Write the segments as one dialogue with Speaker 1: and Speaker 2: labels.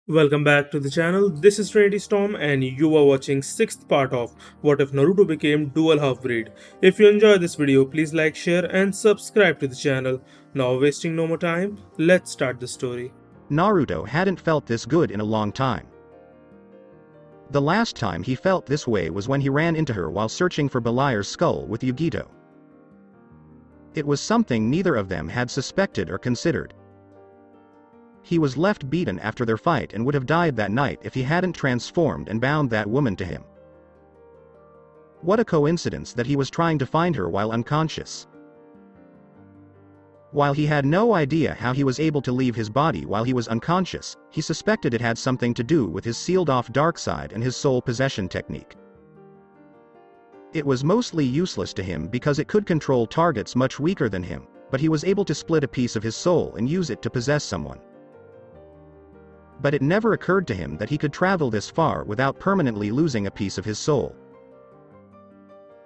Speaker 1: Welcome back to the channel. This is Trinity Storm and you are watching 6th part of What If Naruto Became Dual Half-Breed. If you enjoyed this video, please like, share and subscribe to the channel. Now wasting no more time, let's start the story.
Speaker 2: Naruto hadn't felt this good in a long time. The last time he felt this way was when he ran into her while searching for Beliar's skull with Yugito. It was something neither of them had suspected or considered. He was left beaten after their fight and would have died that night if he hadn't transformed and bound that woman to him. What a coincidence that he was trying to find her while unconscious. While he had no idea how he was able to leave his body while he was unconscious, he suspected it had something to do with his sealed-off dark side and his soul possession technique. It was mostly useless to him because it could control targets much weaker than him, but he was able to split a piece of his soul and use it to possess someone. But it never occurred to him that he could travel this far without permanently losing a piece of his soul.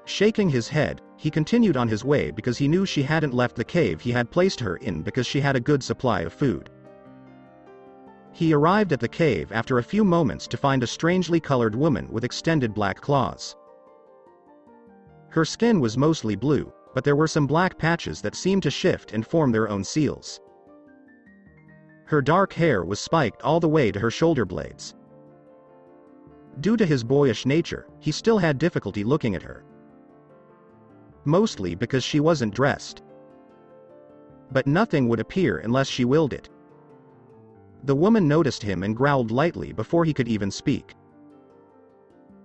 Speaker 2: Shaking his head, he continued on his way because he knew she hadn't left the cave he had placed her in because she had a good supply of food. He arrived at the cave after a few moments to find a strangely colored woman with extended black claws. Her skin was mostly blue, but there were some black patches that seemed to shift and form their own seals. Her dark hair was spiked all the way to her shoulder blades. Due to his boyish nature, he still had difficulty looking at her. Mostly because she wasn't dressed. But nothing would appear unless she willed it. The woman noticed him and growled lightly before he could even speak.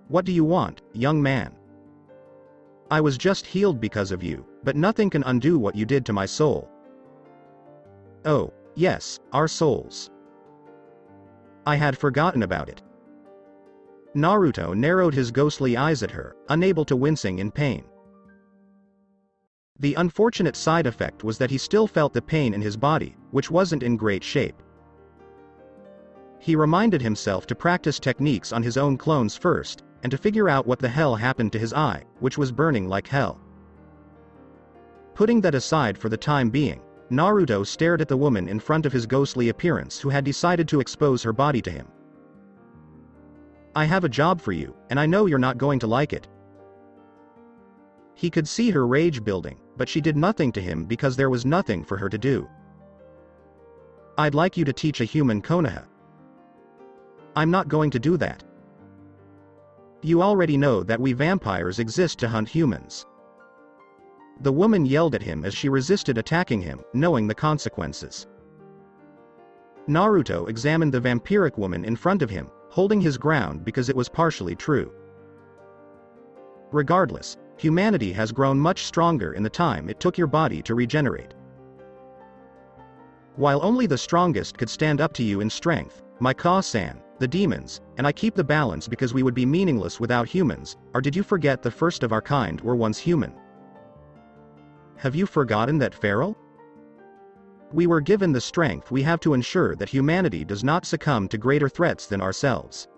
Speaker 2: "What do you want, young man? I was just healed because of you, but nothing can undo what you did to my soul." "Oh, yes, our souls. I had forgotten about it." Naruto narrowed his ghostly eyes at her, unable to wincing in pain. The unfortunate side effect was that he still felt the pain in his body, which wasn't in great shape. He reminded himself to practice techniques on his own clones first, and to figure out what the hell happened to his eye, which was burning like hell. Putting that aside for the time being, Naruto stared at the woman in front of his ghostly appearance who had decided to expose her body to him. "I have a job for you, and I know you're not going to like it." He could see her rage building, but she did nothing to him because there was nothing for her to do. "I'd like you to teach a human Konoha." "I'm not going to do that. You already know that we vampires exist to hunt humans." The woman yelled at him as she resisted attacking him, knowing the consequences. Naruto examined the vampiric woman in front of him, holding his ground because it was partially true. Regardless, humanity has grown much stronger in the time it took your body to regenerate. While only the strongest could stand up to you in strength, my Ka-san, the demons, and I keep the balance because we would be meaningless without humans, or did you forget the first of our kind were once human? Have you forgotten that, feral? We were given the strength we have to ensure that humanity does not succumb to greater threats than ourselves.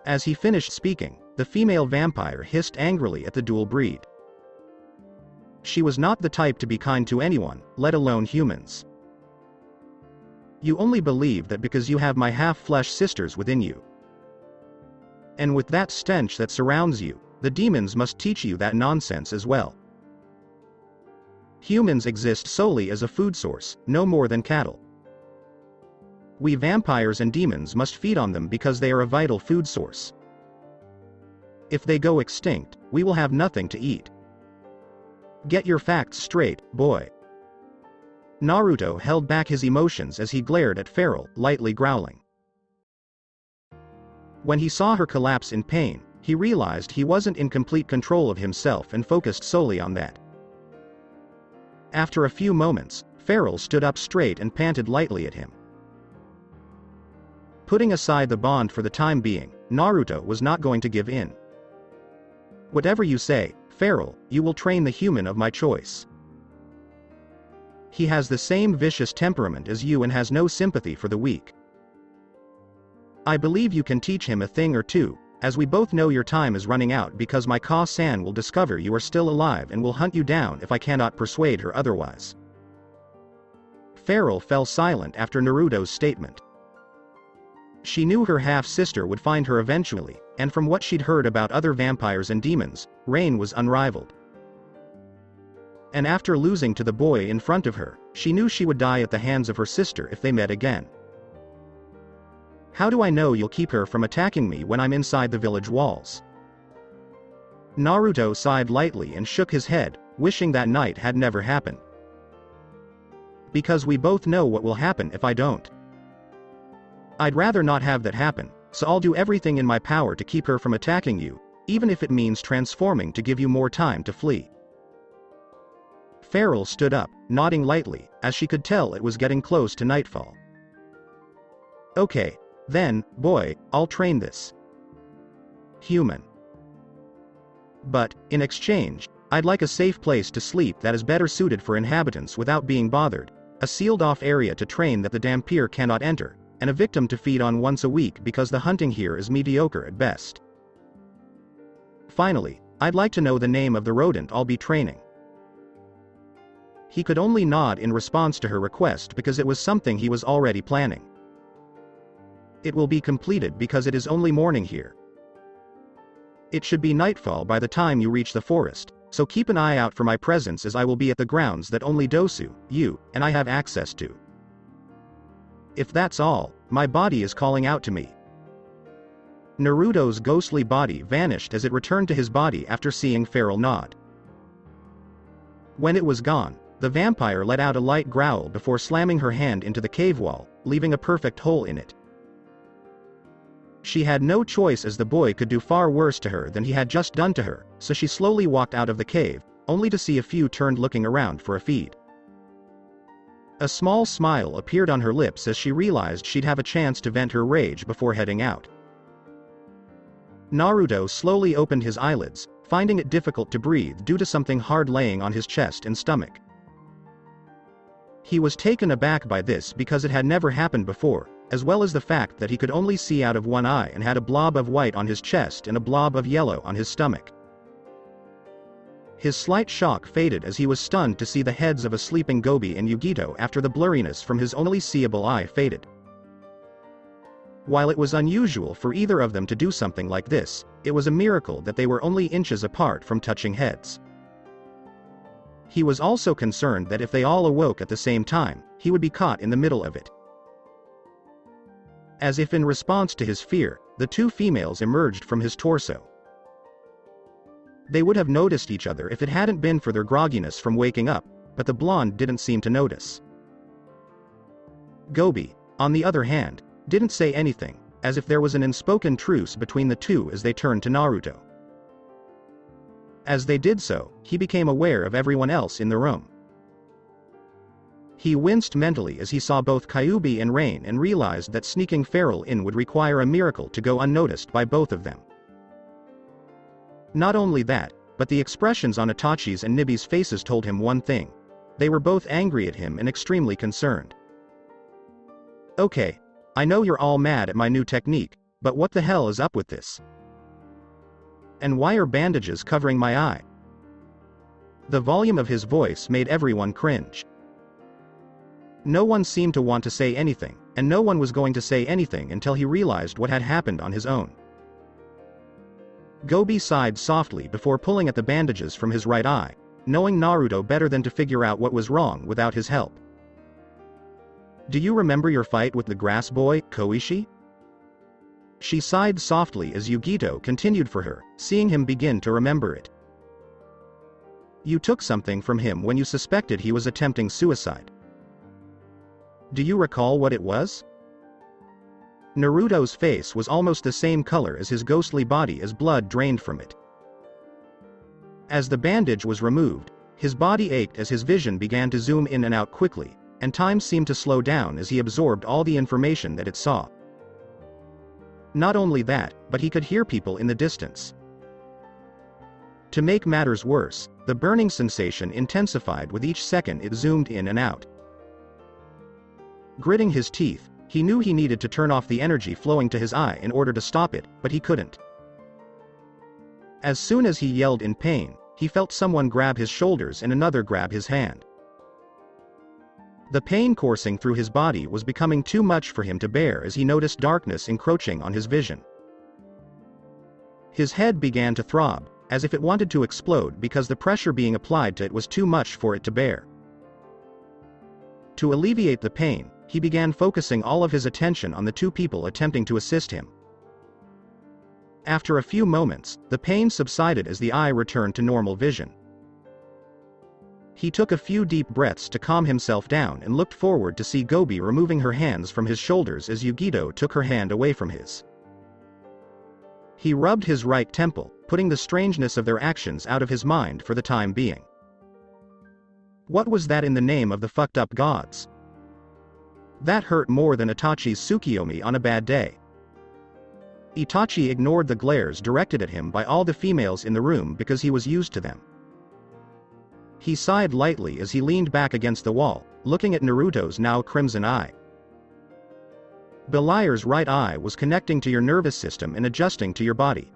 Speaker 2: As he finished speaking, the female vampire hissed angrily at the dual breed. She was not the type to be kind to anyone, let alone humans. You only believe that because you have my half-flesh sisters within you. And with that stench that surrounds you, the demons must teach you that nonsense as well. Humans exist solely as a food source, no more than cattle. We vampires and demons must feed on them because they are a vital food source. If they go extinct, we will have nothing to eat. Get your facts straight, boy. Naruto held back his emotions as he glared at Feral, lightly growling. When he saw her collapse in pain, he realized he wasn't in complete control of himself and focused solely on that. After a few moments, Feral stood up straight and panted lightly at him. Putting aside the bond for the time being, Naruto was not going to give in. "Whatever you say, Feral, you will train the human of my choice. He has the same vicious temperament as you and has no sympathy for the weak. I believe you can teach him a thing or two, as we both know your time is running out because my Ka-san will discover you are still alive and will hunt you down if I cannot persuade her otherwise." Feral fell silent after Naruto's statement. She knew her half-sister would find her eventually, and from what she'd heard about other vampires and demons, Rayne was unrivaled. And after losing to the boy in front of her, she knew she would die at the hands of her sister if they met again. How do I know you'll keep her from attacking me when I'm inside the village walls? Naruto sighed lightly and shook his head, wishing that night had never happened. Because we both know what will happen if I don't. I'd rather not have that happen, so I'll do everything in my power to keep her from attacking you, even if it means transforming to give you more time to flee. Farrell stood up, nodding lightly, as she could tell it was getting close to nightfall. Okay, then, boy, I'll train this human. But, in exchange, I'd like a safe place to sleep that is better suited for inhabitants without being bothered, a sealed-off area to train that the dhampir cannot enter, and a victim to feed on once a week because the hunting here is mediocre at best. Finally, I'd like to know the name of the rodent I'll be training. He could only nod in response to her request because it was something he was already planning. It will be completed because it is only morning here. It should be nightfall by the time you reach the forest, so keep an eye out for my presence as I will be at the grounds that only Dosu, you, and I have access to. If that's all, my body is calling out to me. Naruto's ghostly body vanished as it returned to his body after seeing Farrell nod. When it was gone, the vampire let out a light growl before slamming her hand into the cave wall, leaving a perfect hole in it. She had no choice as the boy could do far worse to her than he had just done to her, so she slowly walked out of the cave, only to see a few turned looking around for a feed. A small smile appeared on her lips as she realized she'd have a chance to vent her rage before heading out. Naruto slowly opened his eyelids, finding it difficult to breathe due to something hard laying on his chest and stomach. He was taken aback by this because it had never happened before, as well as the fact that he could only see out of one eye and had a blob of white on his chest and a blob of yellow on his stomach. His slight shock faded as he was stunned to see the heads of a sleeping Gobi and Yugito after the blurriness from his only seeable eye faded. While it was unusual for either of them to do something like this, it was a miracle that they were only inches apart from touching heads. He was also concerned that if they all awoke at the same time, he would be caught in the middle of it. As if in response to his fear, the two females emerged from his torso. They would have noticed each other if it hadn't been for their grogginess from waking up, but the blonde didn't seem to notice. Gobi, on the other hand, didn't say anything, as if there was an unspoken truce between the two as they turned to Naruto. As they did so, he became aware of everyone else in the room. He winced mentally as he saw both Kyuubi and Rayne and realized that sneaking Farrell in would require a miracle to go unnoticed by both of them. Not only that, but the expressions on Itachi's and Nibi's faces told him one thing. They were both angry at him and extremely concerned. Okay, I know you're all mad at my new technique, but what the hell is up with this? And why are bandages covering my eye? The volume of his voice made everyone cringe. No one seemed to want to say anything, and no one was going to say anything until he realized what had happened on his own. Gobi sighed softly before pulling at the bandages from his right eye, knowing Naruto better than to figure out what was wrong without his help. Do you remember your fight with the grass boy, Koishi? She sighed softly as Yugito continued for her, seeing him begin to remember it. You took something from him when you suspected he was attempting suicide. Do you recall what it was? Naruto's face was almost the same color as his ghostly body as blood drained from it. As the bandage was removed, his body ached as his vision began to zoom in and out quickly, and time seemed to slow down as he absorbed all the information that it saw. Not only that, but he could hear people in the distance. To make matters worse, the burning sensation intensified with each second it zoomed in and out. Gritting his teeth, he knew he needed to turn off the energy flowing to his eye in order to stop it, but he couldn't. As soon as he yelled in pain, he felt someone grab his shoulders and another grab his hand. The pain coursing through his body was becoming too much for him to bear as he noticed darkness encroaching on his vision. His head began to throb, as if it wanted to explode because the pressure being applied to it was too much for it to bear. To alleviate the pain, he began focusing all of his attention on the two people attempting to assist him. After a few moments, the pain subsided as the eye returned to normal vision. He took a few deep breaths to calm himself down and looked forward to see Gobi removing her hands from his shoulders as Yugito took her hand away from his. He rubbed his right temple, putting the strangeness of their actions out of his mind for the time being. What was that in the name of the fucked up gods? That hurt more than Itachi's Tsukiyomi on a bad day. Itachi ignored the glares directed at him by all the females in the room because he was used to them. He sighed lightly as he leaned back against the wall, looking at Naruto's now crimson eye. Beliar's right eye was connecting to your nervous system and adjusting to your body.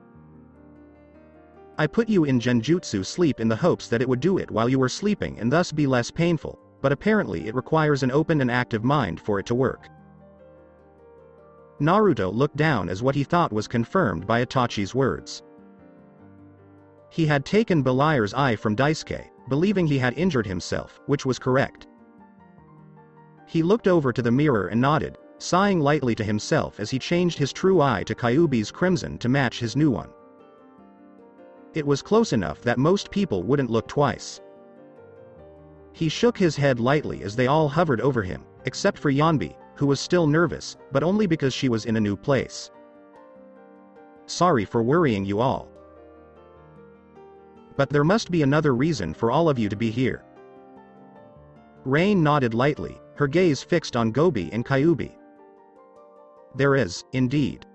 Speaker 2: I put you in genjutsu sleep in the hopes that it would do it while you were sleeping and thus be less painful, but apparently it requires an open and active mind for it to work. Naruto looked down as what he thought was confirmed by Itachi's words. He had taken Beliar's eye from Daisuke, believing he had injured himself, which was correct. He looked over to the mirror and nodded, sighing lightly to himself as he changed his true eye to Kyuubi's crimson to match his new one. It was close enough that most people wouldn't look twice. He shook his head lightly as they all hovered over him, except for Yanbi, who was still nervous, but only because she was in a new place. Sorry for worrying you all. But there must be another reason for all of you to be here. Rayne nodded lightly, her gaze fixed on Gobi and Kyuubi. There is, indeed.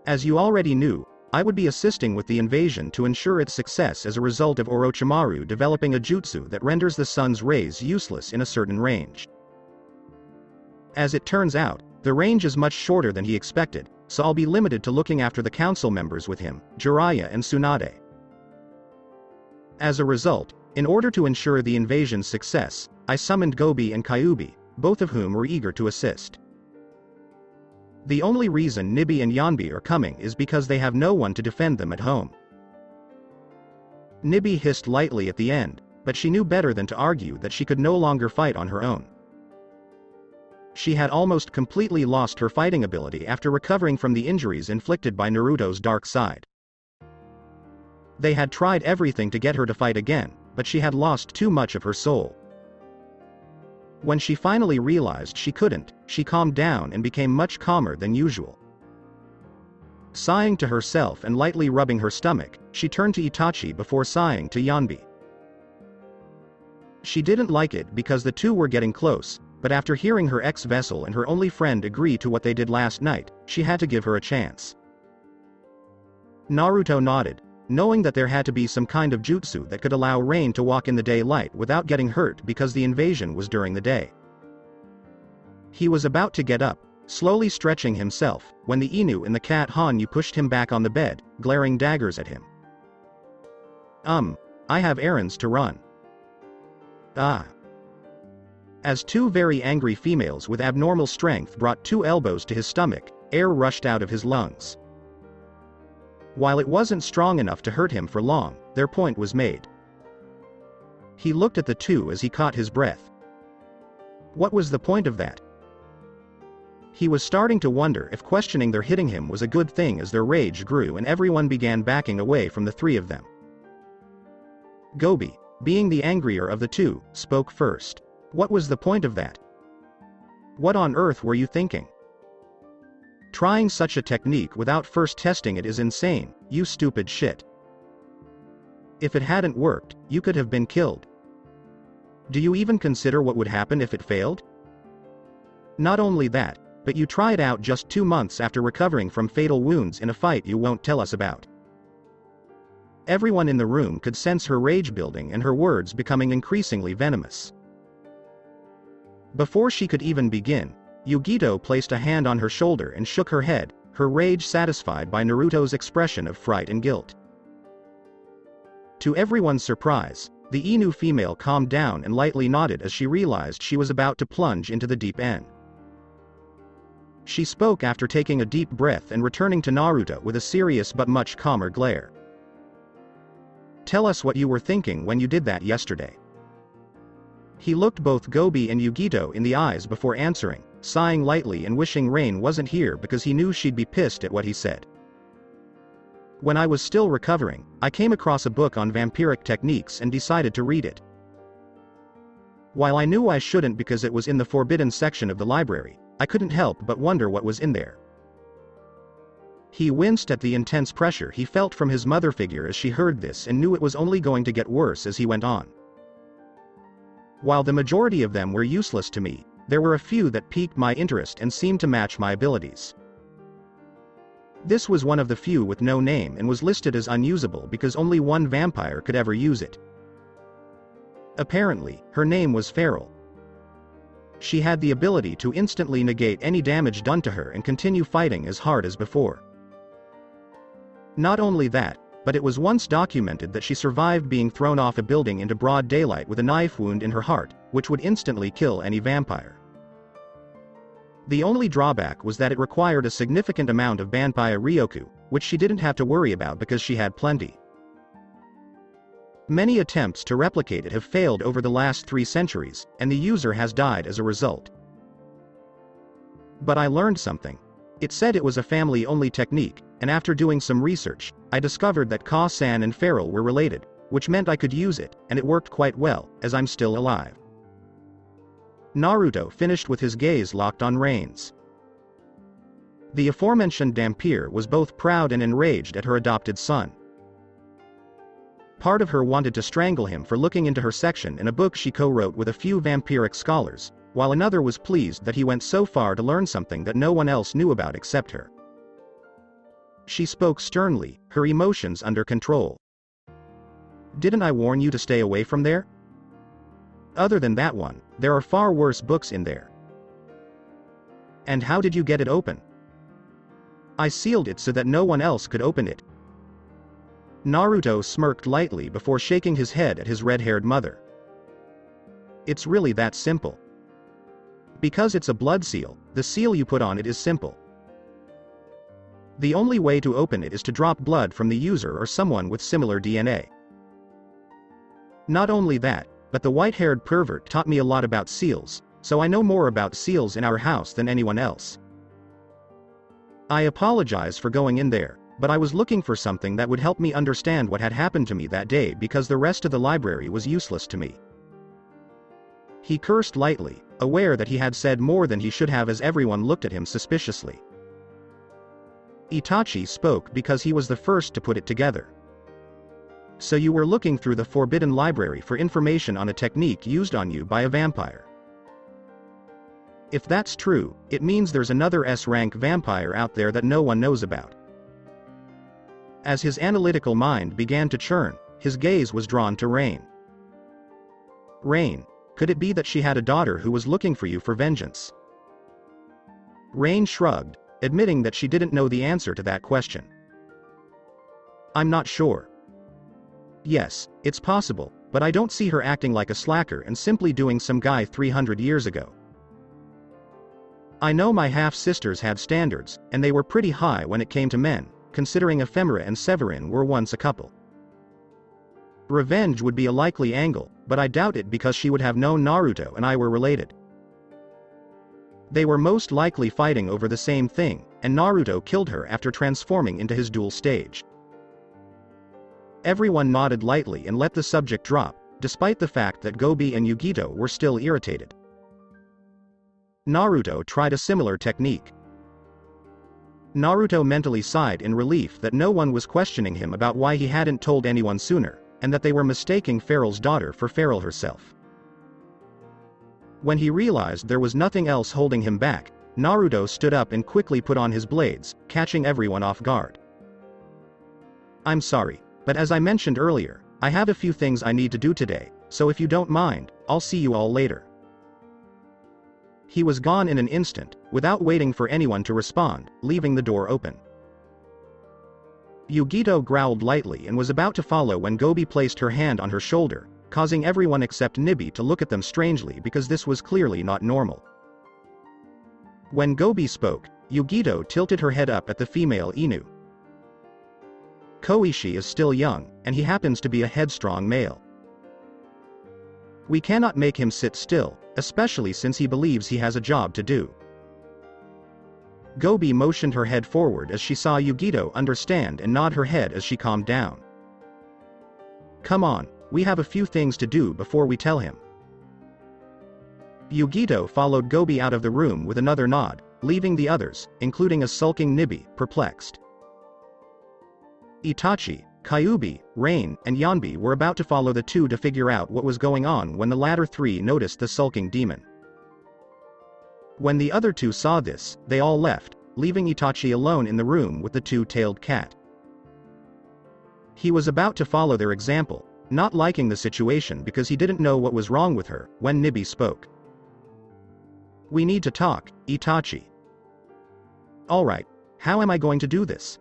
Speaker 2: As you already knew, I would be assisting with the invasion to ensure its success as a result of Orochimaru developing a jutsu that renders the sun's rays useless in a certain range. As it turns out, the range is much shorter than he expected, so I'll be limited to looking after the council members with him, Jiraiya and Tsunade. As a result, in order to ensure the invasion's success, I summoned Gobi and Kyuubi, both of whom were eager to assist. The only reason Nibi and Yanbi are coming is because they have no one to defend them at home. Nibi hissed lightly at the end, but she knew better than to argue that she could no longer fight on her own. She had almost completely lost her fighting ability after recovering from the injuries inflicted by Naruto's dark side. They had tried everything to get her to fight again, but she had lost too much of her soul. When she finally realized she couldn't, she calmed down and became much calmer than usual. Sighing to herself and lightly rubbing her stomach, she turned to Itachi before sighing to Yanbi. She didn't like it because the two were getting close, but after hearing her ex-vessel and her only friend agree to what they did last night, she had to give her a chance. Naruto nodded, knowing that there had to be some kind of jutsu that could allow Rayne to walk in the daylight without getting hurt because the invasion was during the day. He was about to get up, slowly stretching himself, when the Inu and the cat Hanyu pushed him back on the bed, glaring daggers at him. I have errands to run. Ah. As two very angry females with abnormal strength brought two elbows to his stomach, air rushed out of his lungs. While it wasn't strong enough to hurt him for long, their point was made. He looked at the two as he caught his breath. What was the point of that? He was starting to wonder if questioning their hitting him was a good thing as their rage grew and everyone began backing away from the three of them. Gobi, being the angrier of the two, spoke first. What was the point of that? What on earth were you thinking? Trying such a technique without first testing it is insane, you stupid shit. If it hadn't worked, you could have been killed. Do you even consider what would happen if it failed? Not only that, but you tried out just 2 months after recovering from fatal wounds in a fight you won't tell us about. Everyone in the room could sense her rage building and her words becoming increasingly venomous. Before she could even begin, Yugito placed a hand on her shoulder and shook her head, her rage satisfied by Naruto's expression of fright and guilt. To everyone's surprise, The Inu female calmed down and lightly nodded as she realized she was about to plunge into the deep end. She spoke after taking a deep breath and returning to Naruto with a serious but much calmer glare. "Tell us what you were thinking when you did that yesterday." He looked both Gobi and Yugito in the eyes before answering, sighing lightly and wishing Rayne wasn't here because he knew she'd be pissed at what he said. "When I was still recovering, I came across a book on vampiric techniques and decided to read it. While I knew I shouldn't because it was in the forbidden section of the library, I couldn't help but wonder what was in there." He winced at the intense pressure he felt from his mother figure as she heard this and knew it was only going to get worse as he went on. "While the majority of them were useless to me, there were a few that piqued my interest and seemed to match my abilities. This was one of the few with no name and was listed as unusable because only one vampire could ever use it. Apparently, her name was Feral. She had the ability to instantly negate any damage done to her and continue fighting as hard as before. Not only that, but it was once documented that she survived being thrown off a building into broad daylight with a knife wound in her heart, which would instantly kill any vampire. The only drawback was that it required a significant amount of vampire Ryoku, which she didn't have to worry about because she had plenty. Many attempts to replicate it have failed over the last 3 centuries, and the user has died as a result. But I learned something. It said it was a family-only technique, and after doing some research, I discovered that Ka-san and Feral were related, which meant I could use it, and it worked quite well, as I'm still alive." Naruto finished with his gaze locked on Rayne's. The aforementioned dhampir was both proud and enraged at her adopted son. Part of her wanted to strangle him for looking into her section in a book she co-wrote with a few vampiric scholars, while another was pleased that he went so far to learn something that no one else knew about except her. She spoke sternly, her emotions under control. "Didn't I warn you to stay away from there? Other than that one, there are far worse books in there." "And how did you get it open?" "I sealed it so that no one else could open it." Naruto smirked lightly before shaking his head at his red-haired mother. "It's really that simple. Because it's a blood seal, the seal you put on it is simple. The only way to open it is to drop blood from the user or someone with similar DNA. Not only that, but the white-haired pervert taught me a lot about seals, so I know more about seals in our house than anyone else. I apologize for going in there, but I was looking for something that would help me understand what had happened to me that day because the rest of the library was useless to me." He cursed lightly, aware that he had said more than he should have as everyone looked at him suspiciously. Itachi spoke because he was the first to put it together. "So you were looking through the Forbidden Library for information on a technique used on you by a vampire. If that's true, it means there's another S-rank vampire out there that no one knows about." As his analytical mind began to churn, his gaze was drawn to Rayne. "Rayne, could it be that she had a daughter who was looking for you for vengeance?" Rayne shrugged, admitting that she didn't know the answer to that question. "I'm not sure. Yes, it's possible, but I don't see her acting like a slacker and simply doing some guy 300 years ago. I know my half-sisters had standards, and they were pretty high when it came to men, considering Ephemera and Severin were once a couple. Revenge would be a likely angle, but I doubt it because she would have known Naruto and I were related. They were most likely fighting over the same thing, and Naruto killed her after transforming into his dual stage." Everyone nodded lightly and let the subject drop, despite the fact that Gobi and Yugito were still irritated. Naruto tried a similar technique. Naruto mentally sighed in relief that no one was questioning him about why he hadn't told anyone sooner, and that they were mistaking Feral's daughter for Feral herself. When he realized there was nothing else holding him back, Naruto stood up and quickly put on his blades, catching everyone off guard. "I'm sorry, but as I mentioned earlier, I have a few things I need to do today, so if you don't mind, I'll see you all later." He was gone in an instant, without waiting for anyone to respond, leaving the door open. Yugito growled lightly and was about to follow when Gobi placed her hand on her shoulder, causing everyone except Nibi to look at them strangely because this was clearly not normal. When Gobi spoke, Yugito tilted her head up at the female Inu. Koichi is still young, and he happens to be a headstrong male. We cannot make him sit still, especially since he believes he has a job to do. Gobi motioned her head forward as she saw Yugito understand and nod her head as she calmed down. Come on, we have a few things to do before we tell him. Yugito followed Gobi out of the room with another nod, leaving the others, including a sulking Nibi, perplexed. Itachi, Kyuubi, Rayne, and Yanbi were about to follow the two to figure out what was going on when the latter three noticed the sulking demon. When the other two saw this, they all left, leaving Itachi alone in the room with the two-tailed cat. He was about to follow their example, not liking the situation because he didn't know what was wrong with her, when Nibi spoke. We need to talk, Itachi. Alright, how am I going to do this?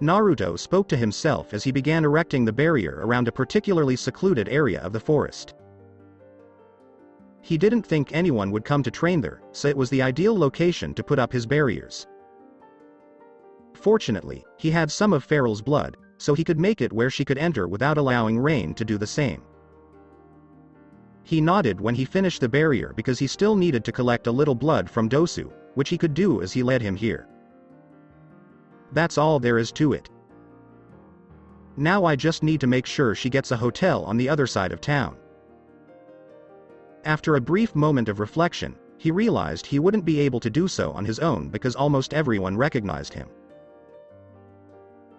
Speaker 2: Naruto spoke to himself as he began erecting the barrier around a particularly secluded area of the forest. He didn't think anyone would come to train there, so it was the ideal location to put up his barriers. Fortunately, he had some of Farrell's blood, so he could make it where she could enter without allowing Rayne to do the same. He nodded when he finished the barrier because he still needed to collect a little blood from Dosu, which he could do as he led him here. That's all there is to it. Now I just need to make sure she gets a hotel on the other side of town. After a brief moment of reflection, he realized he wouldn't be able to do so on his own because almost everyone recognized him.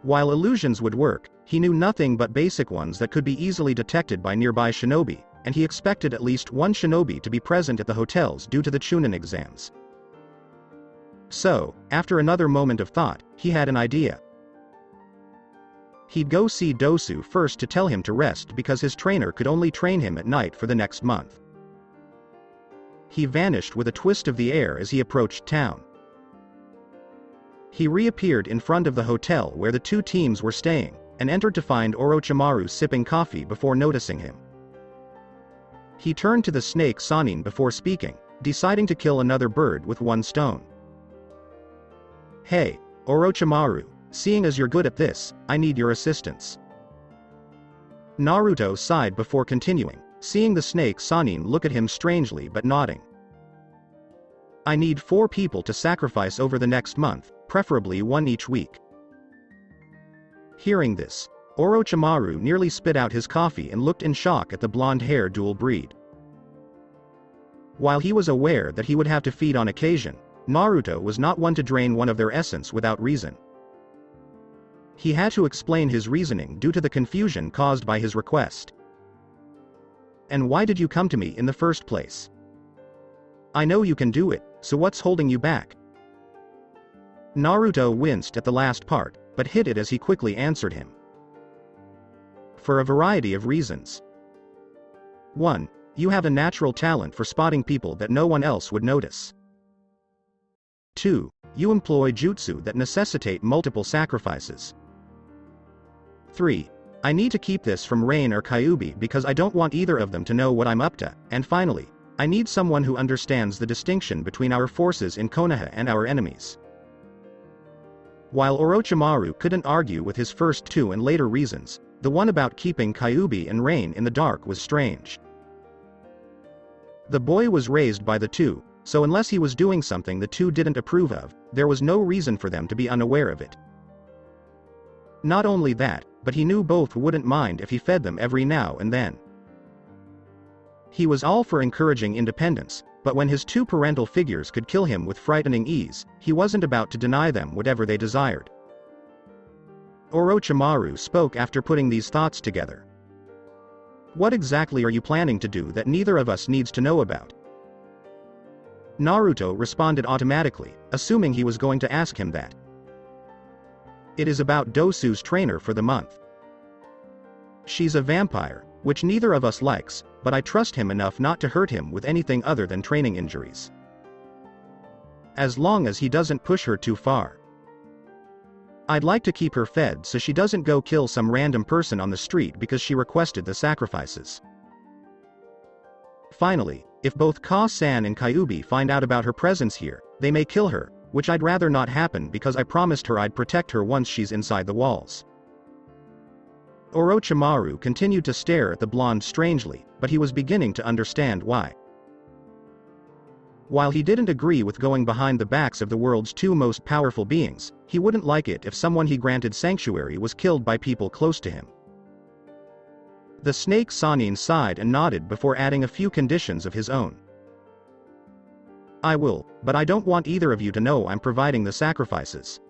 Speaker 2: While illusions would work, he knew nothing but basic ones that could be easily detected by nearby shinobi, and he expected at least one shinobi to be present at the hotels due to the Chunin exams. So, after another moment of thought, he had an idea. He'd go see Dosu first to tell him to rest because his trainer could only train him at night for the next month. He vanished with a twist of the air as he approached town. He reappeared in front of the hotel where the two teams were staying, and entered to find Orochimaru sipping coffee before noticing him. He turned to the snake Sanin before speaking, deciding to kill another bird with one stone. Hey, Orochimaru, seeing as you're good at this, I need your assistance. Naruto sighed before continuing, seeing the snake Sanin look at him strangely but nodding. I need 4 people to sacrifice over the next month, preferably 1 each week. Hearing this, Orochimaru nearly spit out his coffee and looked in shock at the blonde-haired dual breed. While he was aware that he would have to feed on occasion, Naruto was not one to drain one of their essence without reason. He had to explain his reasoning due to the confusion caused by his request. And why did you come to me in the first place? I know you can do it, so what's holding you back? Naruto winced at the last part, but hid it as he quickly answered him. For a variety of reasons. 1. You have a natural talent for spotting people that no one else would notice. 2. You employ jutsu that necessitate multiple sacrifices. 3. I need to keep this from Rayne or Kyuubi because I don't want either of them to know what I'm up to, and finally, I need someone who understands the distinction between our forces in Konoha and our enemies. While Orochimaru couldn't argue with his first 2 and later reasons, the one about keeping Kyuubi and Rayne in the dark was strange. The boy was raised by the two, so unless he was doing something the two didn't approve of, there was no reason for them to be unaware of it. Not only that, but he knew both wouldn't mind if he fed them every now and then. He was all for encouraging independence, but when his 2 parental figures could kill him with frightening ease, he wasn't about to deny them whatever they desired. Orochimaru spoke after putting these thoughts together. What exactly are you planning to do that neither of us needs to know about? Naruto responded automatically, assuming he was going to ask him that. It is about Dosu's trainer for the month. She's a vampire, which neither of us likes, but I trust him enough not to hurt him with anything other than training injuries. As long as he doesn't push her too far. I'd like to keep her fed so she doesn't go kill some random person on the street because she requested the sacrifices. Finally, if both Ka-san and Kyuubi find out about her presence here, they may kill her, which I'd rather not happen because I promised her I'd protect her once she's inside the walls. Orochimaru continued to stare at the blonde strangely, but he was beginning to understand why. While he didn't agree with going behind the backs of the world's two most powerful beings, he wouldn't like it if someone he granted sanctuary was killed by people close to him. The snake Sannin sighed and nodded before adding a few conditions of his own. I will, but I don't want either of you to know I'm providing the sacrifices.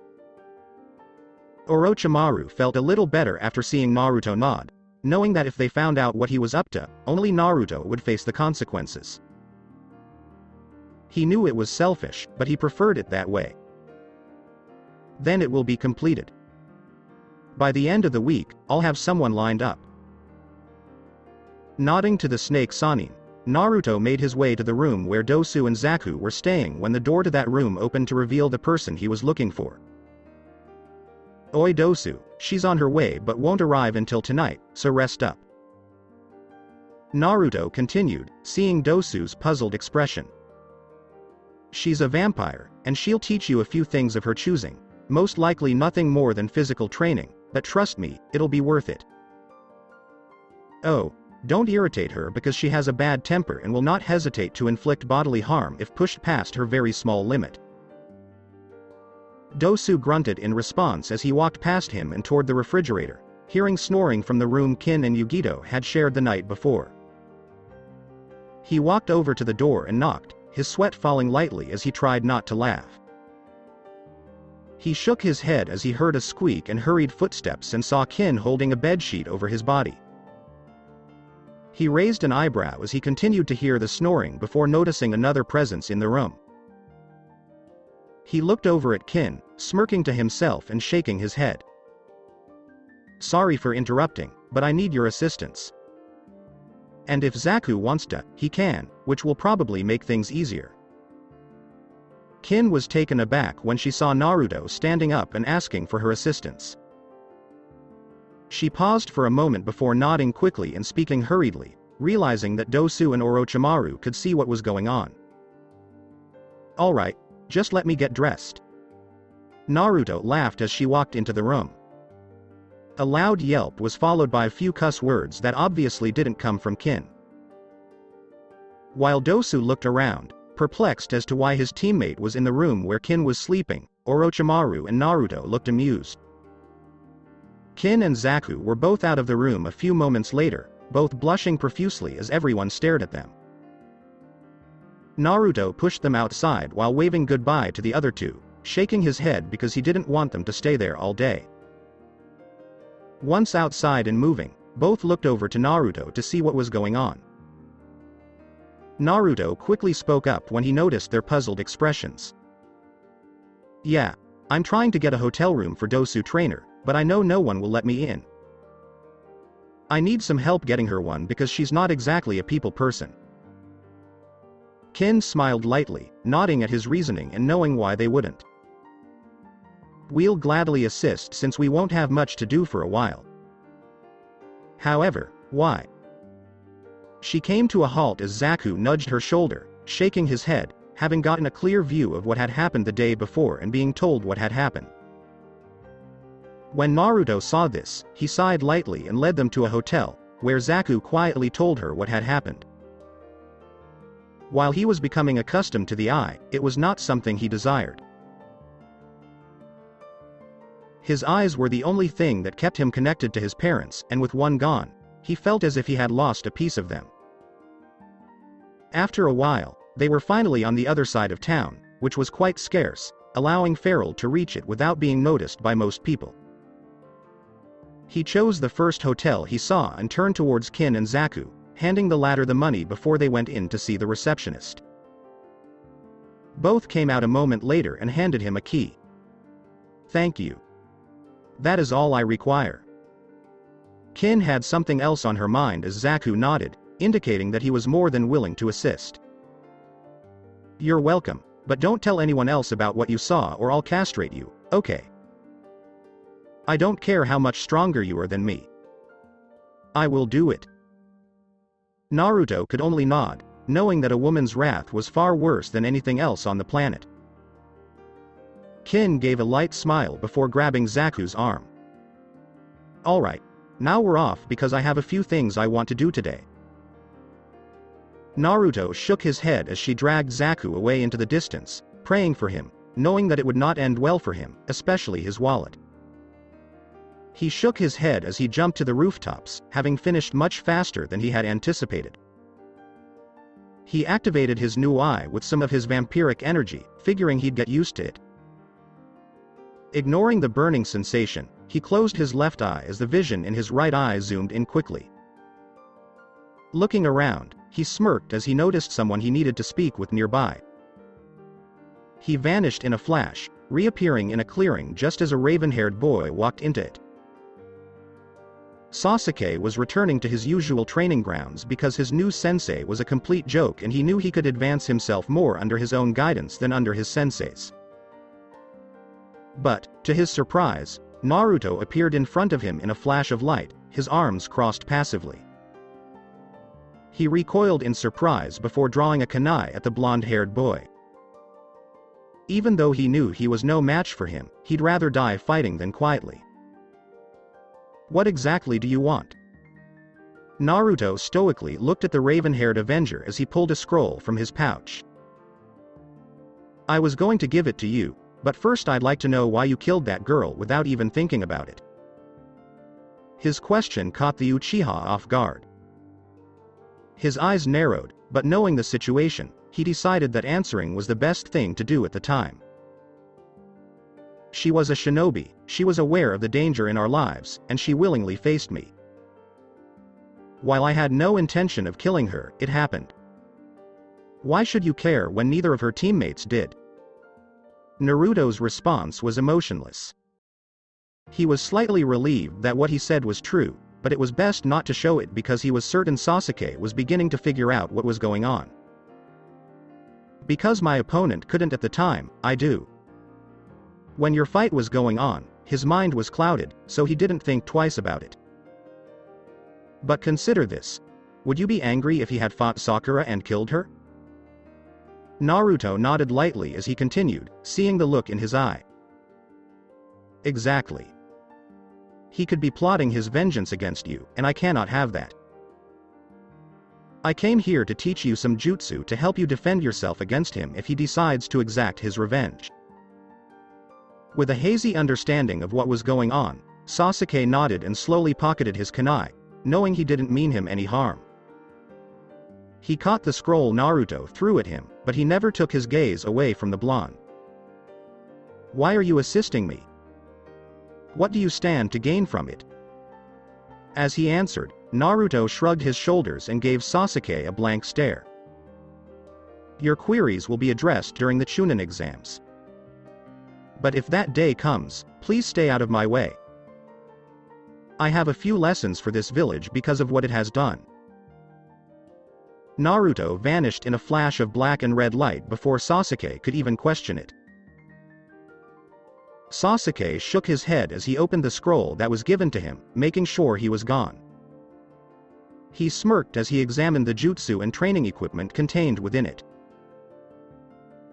Speaker 2: Orochimaru felt a little better after seeing Naruto nod, knowing that if they found out what he was up to, only Naruto would face the consequences. He knew it was selfish, but he preferred it that way. Then it will be completed. By the end of the week, I'll have someone lined up. Nodding to the snake Sannin, Naruto made his way to the room where Dosu and Zaku were staying when the door to that room opened to reveal the person he was looking for. Oi Dosu, she's on her way but won't arrive until tonight, so rest up. Naruto continued, seeing Dosu's puzzled expression. She's a vampire, and she'll teach you a few things of her choosing, most likely nothing more than physical training, but trust me, it'll be worth it. Oh, don't irritate her because she has a bad temper and will not hesitate to inflict bodily harm if pushed past her very small limit. Dosu grunted in response as he walked past him and toward the refrigerator, hearing snoring from the room Kin and Yugito had shared the night before. He walked over to the door and knocked, his sweat falling lightly as he tried not to laugh. He shook his head as he heard a squeak and hurried footsteps and saw Kin holding a bedsheet over his body. He raised an eyebrow as he continued to hear the snoring before noticing another presence in the room. He looked over at Kin, smirking to himself and shaking his head. Sorry for interrupting, but I need your assistance. And if Zaku wants to, he can, which will probably make things easier. Kin was taken aback when she saw Naruto standing up and asking for her assistance. She paused for a moment before nodding quickly and speaking hurriedly, realizing that Dosu and Orochimaru could see what was going on. Alright, just let me get dressed. Naruto laughed as she walked into the room. A loud yelp was followed by a few cuss words that obviously didn't come from Kin. While Dosu looked around, perplexed as to why his teammate was in the room where Kin was sleeping, Orochimaru and Naruto looked amused. Kin and Zaku were both out of the room a few moments later, both blushing profusely as everyone stared at them. Naruto pushed them outside while waving goodbye to the other two, shaking his head because he didn't want them to stay there all day. Once outside and moving, both looked over to Naruto to see what was going on. Naruto quickly spoke up when he noticed their puzzled expressions. Yeah, I'm trying to get a hotel room for Dosu Trainer, but I know no one will let me in. I need some help getting her one because she's not exactly a people person. Kin smiled lightly, nodding at his reasoning and knowing why they wouldn't. We'll gladly assist since we won't have much to do for a while. However, why? She came to a halt as Zaku nudged her shoulder, shaking his head, having gotten a clear view of what had happened the day before and being told what had happened. When Naruto saw this, he sighed lightly and led them to a hotel, where Zaku quietly told her what had happened. While he was becoming accustomed to the eye, it was not something he desired. His eyes were the only thing that kept him connected to his parents, and with one gone, he felt as if he had lost a piece of them. After a while, they were finally on the other side of town, which was quite scarce, allowing Farrell to reach it without being noticed by most people. He chose the first hotel he saw and turned towards Kin and Zaku, handing the latter the money before they went in to see the receptionist. Both came out a moment later and handed him a key. Thank you. That is all I require. Kin had something else on her mind as Zaku nodded, indicating that he was more than willing to assist. You're welcome, but don't tell anyone else about what you saw or I'll castrate you, okay? I don't care how much stronger you are than me. I will do it. Naruto could only nod, knowing that a woman's wrath was far worse than anything else on the planet. Kin gave a light smile before grabbing Zaku's arm. Alright. Now we're off because I have a few things I want to do today. Naruto shook his head as she dragged Zaku away into the distance, praying for him, knowing that it would not end well for him, especially his wallet. He shook his head as he jumped to the rooftops, having finished much faster than he had anticipated. He activated his new eye with some of his vampiric energy, figuring he'd get used to it. Ignoring the burning sensation, he closed his left eye as the vision in his right eye zoomed in quickly. Looking around, he smirked as he noticed someone he needed to speak with nearby. He vanished in a flash, reappearing in a clearing just as a raven-haired boy walked into it. Sasuke was returning to his usual training grounds because his new sensei was a complete joke and he knew he could advance himself more under his own guidance than under his sensei's. But, to his surprise, Naruto appeared in front of him in a flash of light, his arms crossed passively. He recoiled in surprise before drawing a kunai at the blonde-haired boy. Even though he knew he was no match for him, he'd rather die fighting than quietly. What exactly do you want? Naruto stoically looked at the raven-haired Avenger as he pulled a scroll from his pouch. I was going to give it to you, but first I'd like to know why you killed that girl without even thinking about it. His question caught the Uchiha off guard. His eyes narrowed, but knowing the situation, he decided that answering was the best thing to do at the time. She was a shinobi, she was aware of the danger in our lives, and she willingly faced me. While I had no intention of killing her, it happened. Why should you care when neither of her teammates did? Naruto's response was emotionless. He was slightly relieved that what he said was true, but it was best not to show it because he was certain Sasuke was beginning to figure out what was going on. Because my opponent couldn't at the time, I do. When your fight was going on, his mind was clouded, so he didn't think twice about it. But consider this. Would you be angry if he had fought Sakura and killed her? Naruto nodded lightly as he continued, seeing the look in his eye. Exactly. He could be plotting his vengeance against you, and I cannot have that. I came here to teach you some jutsu to help you defend yourself against him if he decides to exact his revenge. With a hazy understanding of what was going on, Sasuke nodded and slowly pocketed his kunai, knowing he didn't mean him any harm. He caught the scroll Naruto threw at him, but he never took his gaze away from the blonde. Why are you assisting me? What do you stand to gain from it? As he answered, Naruto shrugged his shoulders and gave Sasuke a blank stare. Your queries will be addressed during the Chunin exams. But if that day comes, please stay out of my way. I have a few lessons for this village because of what it has done. Naruto vanished in a flash of black and red light before Sasuke could even question it. Sasuke shook his head as he opened the scroll that was given to him, making sure he was gone. He smirked as he examined the jutsu and training equipment contained within it.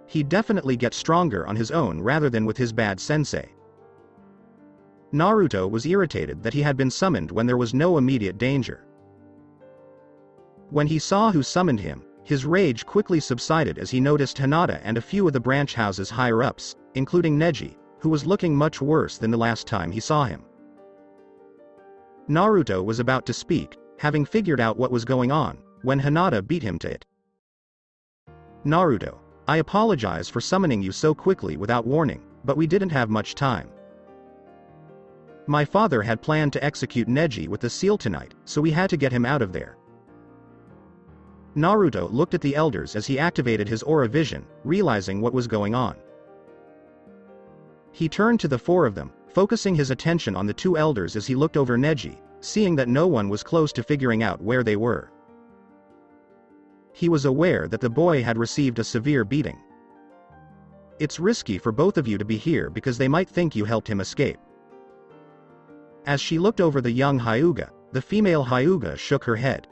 Speaker 2: He'd definitely get stronger on his own rather than with his bad sensei. Naruto was irritated that he had been summoned when there was no immediate danger. When he saw who summoned him, his rage quickly subsided as he noticed Hinata and a few of the branch house's higher-ups, including Neji, who was looking much worse than the last time he saw him. Naruto was about to speak, having figured out what was going on, when Hinata beat him to it. Naruto, I apologize for summoning you so quickly without warning, but we didn't have much time. My father had planned to execute Neji with the seal tonight, so we had to get him out of there. Naruto looked at the elders as he activated his aura vision, realizing what was going on. He turned to the four of them, focusing his attention on the two elders as he looked over Neji, seeing that no one was close to figuring out where they were. He was aware that the boy had received a severe beating. It's risky for both of you to be here because they might think you helped him escape. As she looked over the young Hyuga, the female Hyuga shook her head.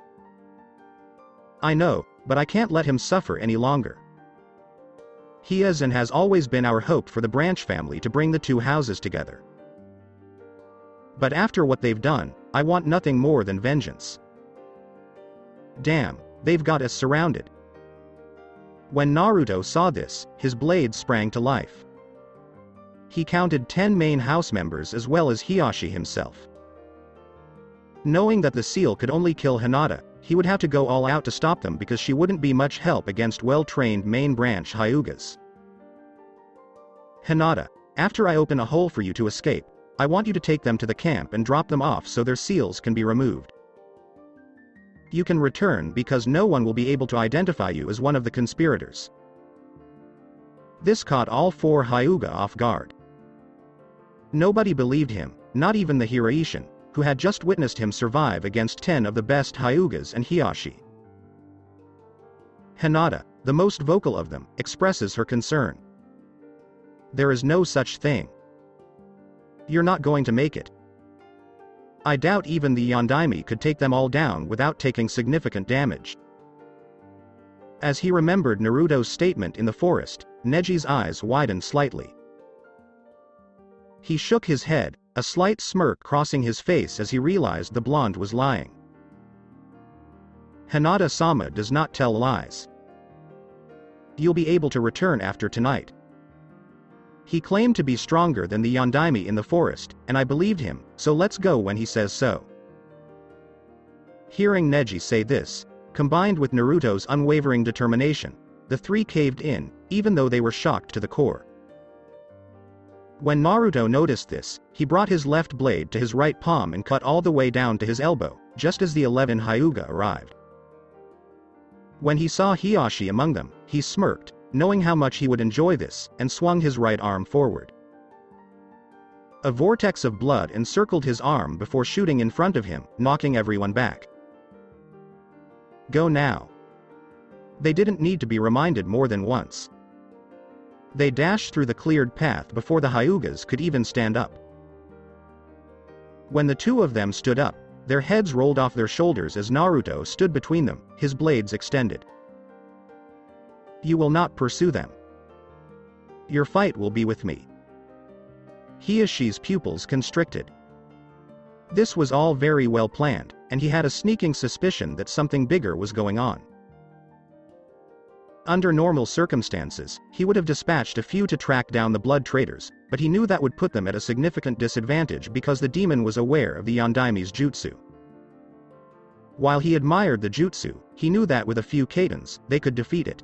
Speaker 2: I know, but I can't let him suffer any longer. He is and has always been our hope for the Branch family to bring the two houses together. But after what they've done, I want nothing more than vengeance. Damn, they've got us surrounded. When Naruto saw this, his blade sprang to life. He counted 10 main house members as well as Hiyashi himself. Knowing that the seal could only kill Hinata, he would have to go all out to stop them because she wouldn't be much help against well-trained main branch Hyugas. Hinata, after I open a hole for you to escape, I want you to take them to the camp and drop them off so their seals can be removed. You can return because no one will be able to identify you as one of the conspirators. This caught all 4 Hyuga off guard. Nobody believed him, not even the Hiraishin, who had just witnessed him survive against 10 of the best Hyugas and Hiyashi. Hinata, the most vocal of them, expresses her concern. There is no such thing. You're not going to make it. I doubt even the Yondaime could take them all down without taking significant damage. As he remembered Naruto's statement in the forest, Neji's eyes widened slightly. He shook his head, a slight smirk crossing his face as he realized the blonde was lying. Hinata-sama does not tell lies. You'll be able to return after tonight. He claimed to be stronger than the Yondaime in the forest, and I believed him, so let's go when he says so. Hearing Neji say this, combined with Naruto's unwavering determination, the 3 caved in, even though they were shocked to the core. When Naruto noticed this, he brought his left blade to his right palm and cut all the way down to his elbow, just as the 11 Hyuga arrived. When he saw Hiyashi among them, he smirked, knowing how much he would enjoy this, and swung his right arm forward. A vortex of blood encircled his arm before shooting in front of him, knocking everyone back. Go now. They didn't need to be reminded more than once. They dashed through the cleared path before the Hyugas could even stand up. When the 2 of them stood up, their heads rolled off their shoulders as Naruto stood between them, his blades extended. You will not pursue them. Your fight will be with me. Hiyashi's pupils constricted. This was all very well planned, and he had a sneaking suspicion that something bigger was going on. Under normal circumstances, he would have dispatched a few to track down the blood traders, but he knew that would put them at a significant disadvantage because the demon was aware of the Yondaime's jutsu. While he admired the jutsu, he knew that with a few kadens, they could defeat it.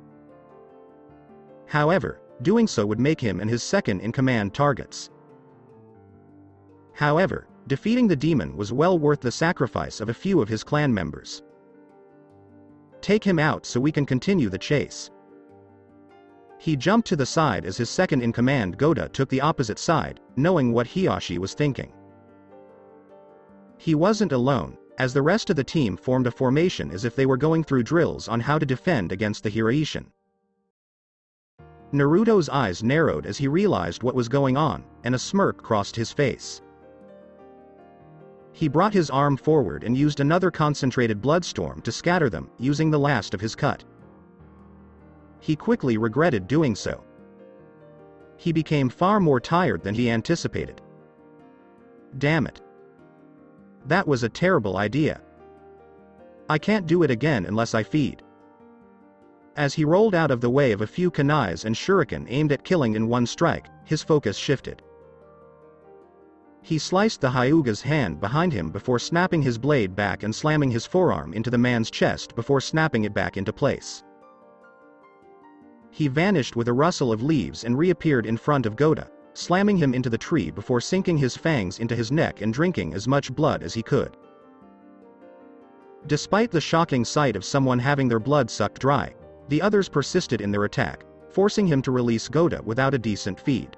Speaker 2: However, doing so would make him and his second-in-command targets. However, defeating the demon was well worth the sacrifice of a few of his clan members. Take him out so we can continue the chase. He jumped to the side as his second-in-command Goda took the opposite side, knowing what Hiyashi was thinking. He wasn't alone, as the rest of the team formed a formation as if they were going through drills on how to defend against the Hiraishin. Naruto's eyes narrowed as he realized what was going on, and a smirk crossed his face. He brought his arm forward and used another concentrated bloodstorm to scatter them, using the last of his cut. He quickly regretted doing so. He became far more tired than he anticipated. Damn it. That was a terrible idea. I can't do it again unless I feed. As he rolled out of the way of a few kunais and shuriken aimed at killing in one strike, his focus shifted. He sliced the Hyuga's hand behind him before snapping his blade back and slamming his forearm into the man's chest before snapping it back into place. He vanished with a rustle of leaves and reappeared in front of Goda, slamming him into the tree before sinking his fangs into his neck and drinking as much blood as he could. Despite the shocking sight of someone having their blood sucked dry, the others persisted in their attack, forcing him to release Goda without a decent feed.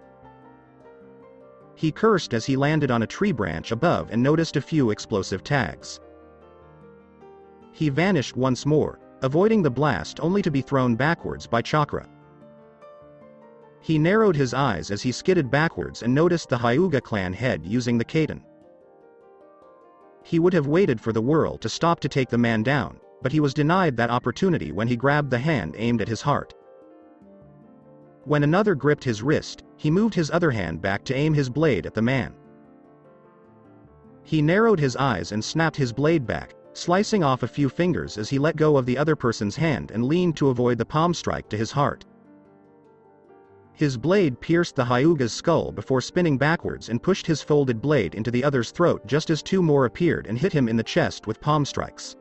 Speaker 2: He cursed as he landed on a tree branch above and noticed a few explosive tags. He vanished once more, avoiding the blast only to be thrown backwards by Chakra. He narrowed his eyes as he skidded backwards and noticed the Hyuga clan head using the Kaden. He would have waited for the world to stop to take the man down, but he was denied that opportunity when he grabbed the hand aimed at his heart. When another gripped his wrist, he moved his other hand back to aim his blade at the man. He narrowed his eyes and snapped his blade back, slicing off a few fingers as he let go of the other person's hand and leaned to avoid the palm strike to his heart. His blade pierced the Hyuga's skull before spinning backwards and pushed his folded blade into the other's throat just as two more appeared and hit him in the chest with palm strikes.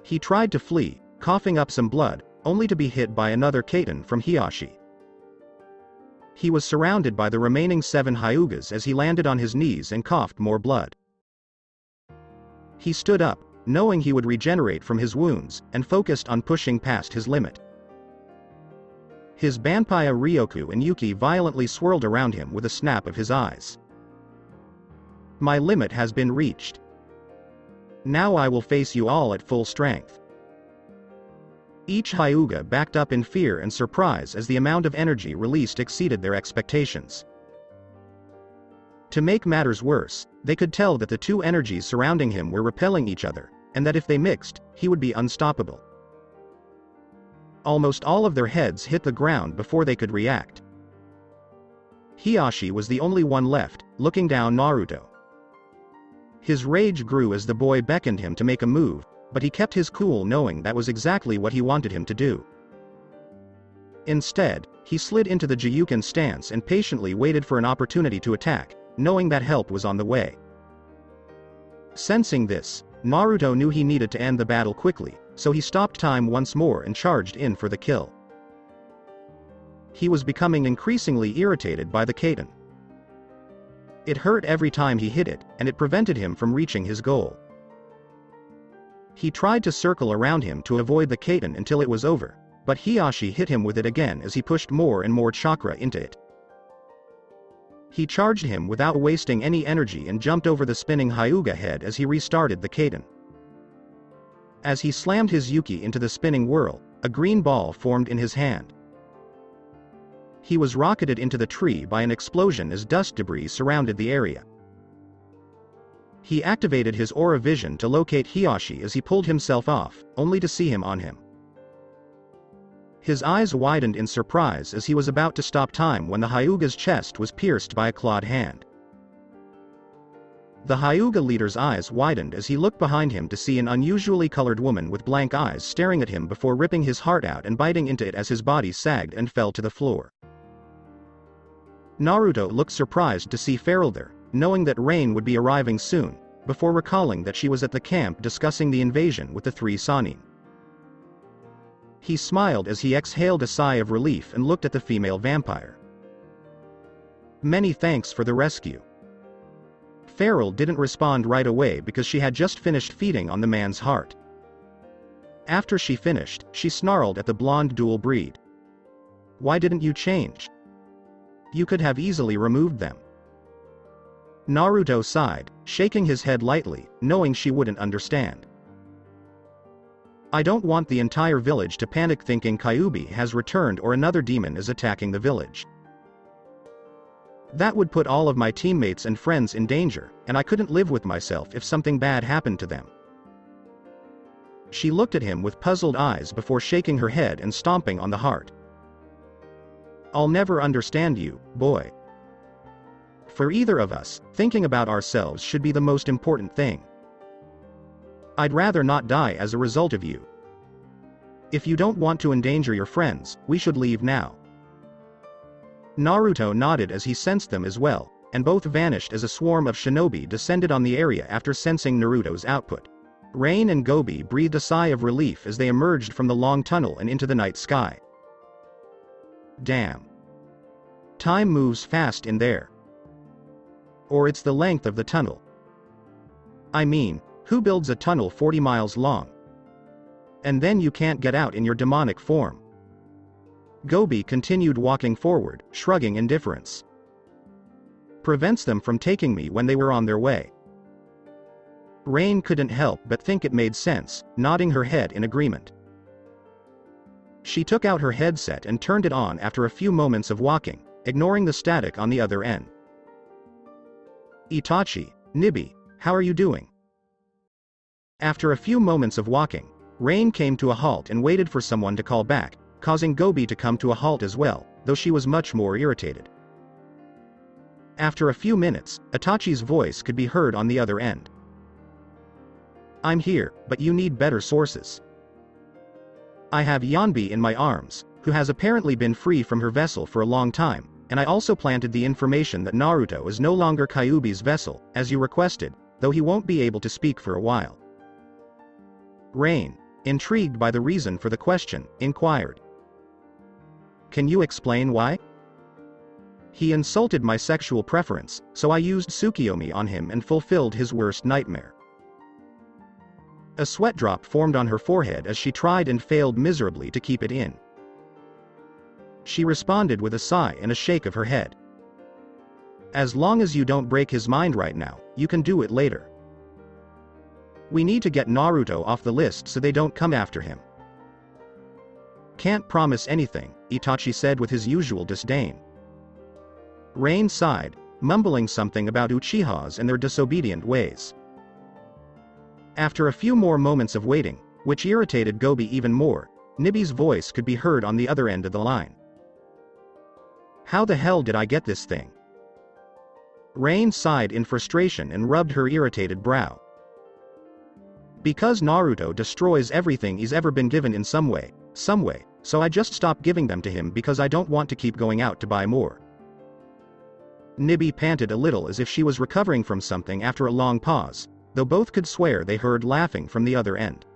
Speaker 2: He tried to flee, coughing up some blood, only to be hit by another Kaiten from Hiyashi. He was surrounded by the remaining 7 Hyugas as he landed on his knees and coughed more blood. He stood up, knowing he would regenerate from his wounds, and focused on pushing past his limit. His Banpaya Ryoku and Yuki violently swirled around him with a snap of his eyes. My limit has been reached. Now I will face you all at full strength. Each Hyuga backed up in fear and surprise as the amount of energy released exceeded their expectations. To make matters worse, they could tell that the two energies surrounding him were repelling each other, and that if they mixed, he would be unstoppable. Almost all of their heads hit the ground before they could react. Hiyashi was the only one left, looking down Naruto. His rage grew as the boy beckoned him to make a move, but he kept his cool knowing that was exactly what he wanted him to do. Instead, he slid into the Jiyuken stance and patiently waited for an opportunity to attack, knowing that help was on the way. Sensing this, Naruto knew he needed to end the battle quickly, so he stopped time once more and charged in for the kill. He was becoming increasingly irritated by the Kaiten. It hurt every time he hit it, and it prevented him from reaching his goal. He tried to circle around him to avoid the Kaiten until it was over, but Hiyashi hit him with it again as he pushed more and more chakra into it. He charged him without wasting any energy and jumped over the spinning Hyuga head as he restarted the Kaiten. As he slammed his Yuki into the spinning whirl, a green ball formed in his hand. He was rocketed into the tree by an explosion as dust debris surrounded the area. He activated his aura vision to locate Hiyashi as he pulled himself off, only to see him on him. His eyes widened in surprise as he was about to stop time when the Hyuga's chest was pierced by a clawed hand. The Hyuga leader's eyes widened as he looked behind him to see an unusually colored woman with blank eyes staring at him before ripping his heart out and biting into it as his body sagged and fell to the floor. Naruto looked surprised to see Feral there, knowing that Rayne would be arriving soon, before recalling that she was at the camp discussing the invasion with the 3 Sannin. He smiled as he exhaled a sigh of relief and looked at the female vampire. Many thanks for the rescue. Feral didn't respond right away because she had just finished feeding on the man's heart. After she finished, she snarled at the blonde dual breed. Why didn't you change? You could have easily removed them. Naruto sighed, shaking his head lightly, knowing she wouldn't understand. I don't want the entire village to panic thinking Kyuubi has returned or another demon is attacking the village. That would put all of my teammates and friends in danger, and I couldn't live with myself if something bad happened to them. She looked at him with puzzled eyes before shaking her head and stomping on the heart. I'll never understand you, boy. For either of us, thinking about ourselves should be the most important thing. I'd rather not die as a result of you. If you don't want to endanger your friends, we should leave now. Naruto nodded as he sensed them as well, and both vanished as a swarm of shinobi descended on the area after sensing Naruto's output. Rayne and Gobi breathed a sigh of relief as they emerged from the long tunnel and into the night sky. Damn. Time moves fast in there. Or it's the length of the tunnel. I mean, who builds a tunnel 40 miles long? And then you can't get out in your demonic form. Gobi continued walking forward, shrugging indifference. Prevents them from taking me when they were on their way. Rayne couldn't help but think it made sense, nodding her head in agreement. She took out her headset and turned it on after a few moments of walking, ignoring the static on the other end. Itachi, Nibi, how are you doing?" After a few moments of walking, Rayne came to a halt and waited for someone to call back, causing Gobi to come to a halt as well, though she was much more irritated. After a few minutes, Itachi's voice could be heard on the other end. "I'm here, but you need better sources. I have Yanbi in my arms, who has apparently been free from her vessel for a long time, and I also planted the information that Naruto is no longer Kyuubi's vessel, as you requested, though he won't be able to speak for a while." Rayne, intrigued by the reason for the question, inquired. "Can you explain why?" "He insulted my sexual preference, so I used Tsukiyomi on him and fulfilled his worst nightmare." A sweat drop formed on her forehead as she tried and failed miserably to keep it in. She responded with a sigh and a shake of her head. "As long as you don't break his mind right now, you can do it later. We need to get Naruto off the list so they don't come after him." "Can't promise anything," Itachi said with his usual disdain. Rayne sighed, mumbling something about Uchihas and their disobedient ways. After a few more moments of waiting, which irritated Gobi even more, Nibi's voice could be heard on the other end of the line. "How the hell did I get this thing?" Rayne sighed in frustration and rubbed her irritated brow. "Because Naruto destroys everything he's ever been given in some way, so I just stopped giving them to him because I don't want to keep going out to buy more." Nibi panted a little as if she was recovering from something after a long pause, though both could swear they heard laughing from the other end.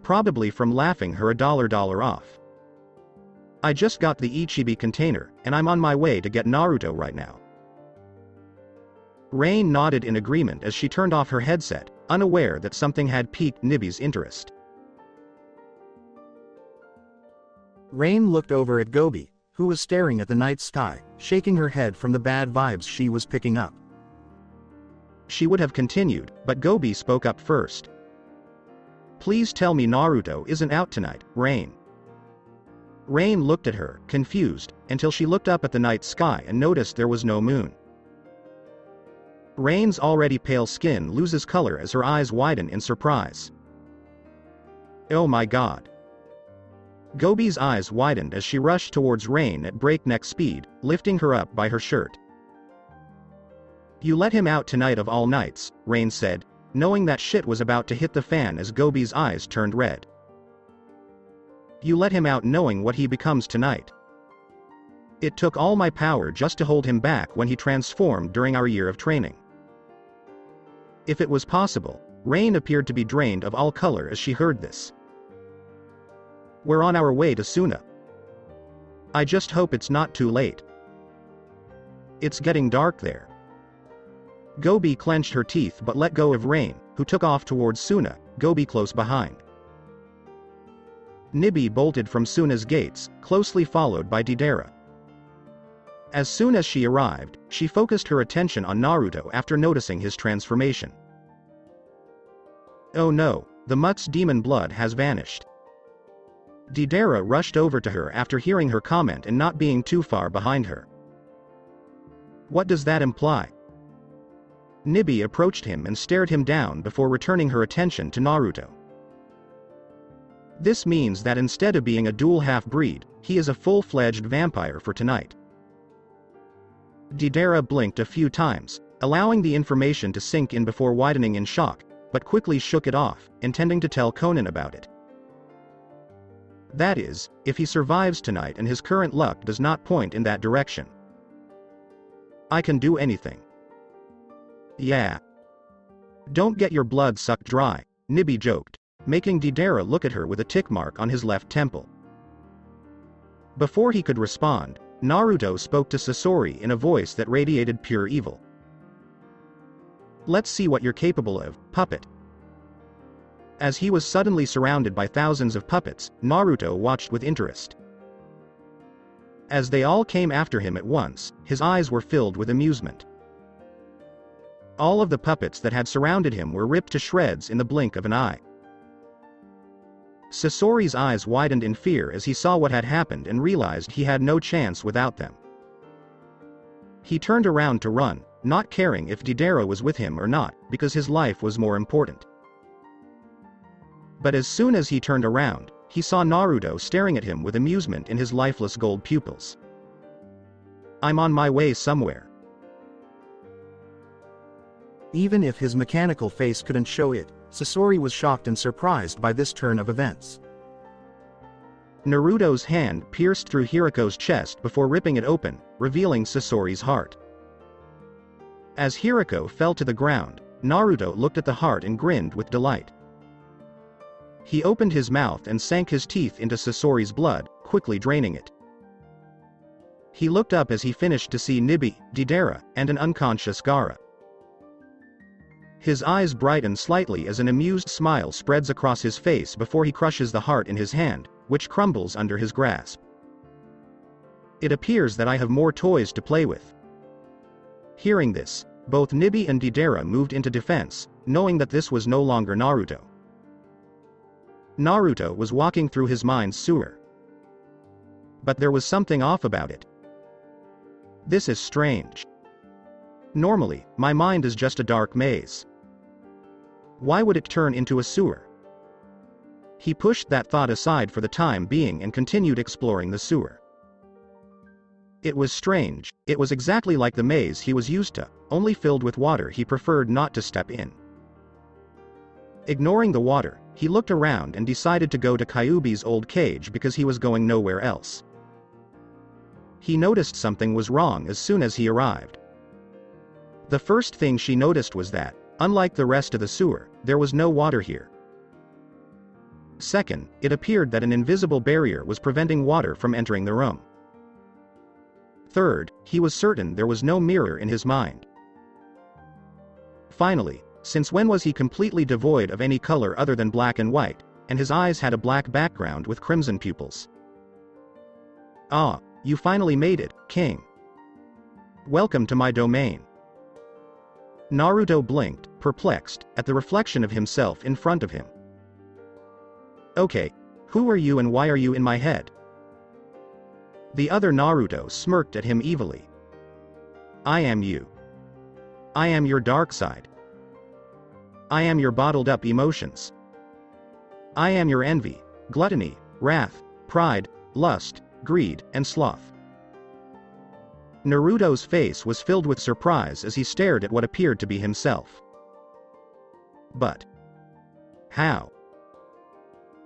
Speaker 2: Probably from laughing her $1 off. "I just got the Ichibi container, and I'm on my way to get Naruto right now." Rayne nodded in agreement as she turned off her headset, unaware that something had piqued Nibi's interest. Rayne looked over at Gobi, who was staring at the night sky, shaking her head from the bad vibes she was picking up. She would have continued, but Gobi spoke up first. "Please tell me Naruto isn't out tonight, Rayne." Rayne looked at her, confused, until she looked up at the night sky and noticed there was no moon. Rayne's already pale skin loses color as her eyes widen in surprise. "Oh my god." Gobi's eyes widened as she rushed towards Rayne at breakneck speed, lifting her up by her shirt. "You let him out tonight of all nights," Rayne said, knowing that shit was about to hit the fan as Gobi's eyes turned red. "You let him out knowing what he becomes tonight. It took all my power just to hold him back when he transformed during our year of training." If it was possible, Rayne appeared to be drained of all color as she heard this. "We're on our way to Suna. I just hope it's not too late. It's getting dark there." Gobi clenched her teeth but let go of Rayne, who took off towards Suna, Gobi close behind. Nibi bolted from Suna's gates, closely followed by Deidara. As soon as she arrived, she focused her attention on Naruto after noticing his transformation. "Oh no, the Mutt's demon blood has vanished." Deidara rushed over to her after hearing her comment and not being too far behind her. "What does that imply?" Nibi approached him and stared him down before returning her attention to Naruto. "This means that instead of being a dual half-breed, he is a full-fledged vampire for tonight." Deidara blinked a few times, allowing the information to sink in before widening in shock, but quickly shook it off, intending to tell Conan about it. That is, if he survives tonight and his current luck does not point in that direction. "I can do anything." "Yeah. Don't get your blood sucked dry," Nibi joked, making Deidara look at her with a tick mark on his left temple. Before he could respond, Naruto spoke to Sasori in a voice that radiated pure evil. "Let's see what you're capable of, puppet." As he was suddenly surrounded by thousands of puppets, Naruto watched with interest. As they all came after him at once, his eyes were filled with amusement. All of the puppets that had surrounded him were ripped to shreds in the blink of an eye. Sasori's eyes widened in fear as he saw what had happened and realized he had no chance without them. He turned around to run, not caring if Deidara was with him or not, because his life was more important. But as soon as he turned around, he saw Naruto staring at him with amusement in his lifeless gold pupils. "I'm on my way somewhere."
Speaker 3: Even if his mechanical face couldn't show it, Sasori was shocked and surprised by this turn of events.
Speaker 2: Naruto's hand pierced through Hiriko's chest before ripping it open, revealing Sasori's heart. As Hiriko fell to the ground, Naruto looked at the heart and grinned with delight. He opened his mouth and sank his teeth into Sasori's blood, quickly draining it. He looked up as he finished to see Nibi, Deidara, and an unconscious Gaara. His eyes brighten slightly as an amused smile spreads across his face before he crushes the heart in his hand, which crumbles under his grasp. "It appears that I have more toys to play with." Hearing this, both Nibi and Deidara moved into defense, knowing that this was no longer Naruto. Naruto was walking through his mind's sewer. But there was something off about it. "This is strange. Normally, my mind is just a dark maze. Why would it turn into a sewer?" He pushed that thought aside for the time being and continued exploring the sewer. It was strange, it was exactly like the maze he was used to, only filled with water he preferred not to step in. Ignoring the water, he looked around and decided to go to Kyuubi's old cage because he was going nowhere else. He noticed something was wrong as soon as he arrived. The first thing she noticed was that, unlike the rest of the sewer, there was no water here. Second, it appeared that an invisible barrier was preventing water from entering the room. Third, he was certain there was no mirror in his mind. Finally, since when was he completely devoid of any color other than black and white, and his eyes had a black background with crimson pupils? "Ah, you finally made it, King. Welcome to my domain." Naruto blinked, perplexed, at the reflection of himself in front of him. "Okay, who are you and why are you in my head?" The other Naruto smirked at him evilly. "I am you. I am your dark side. I am your bottled up emotions. I am your envy, gluttony, wrath, pride, lust, greed, and sloth." Naruto's face was filled with surprise as he stared at what appeared to be himself. "But how?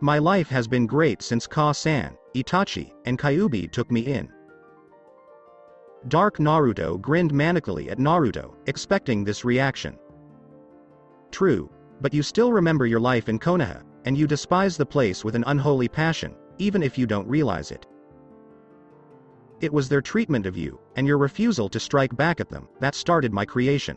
Speaker 2: My life has been great since Ka-san, Itachi, and Kyuubi took me in." Dark Naruto grinned manically at Naruto, expecting this reaction. "True, but you still remember your life in Konoha, and you despise the place with an unholy passion, even if you don't realize it. It was their treatment of you, and your refusal to strike back at them, that started my creation.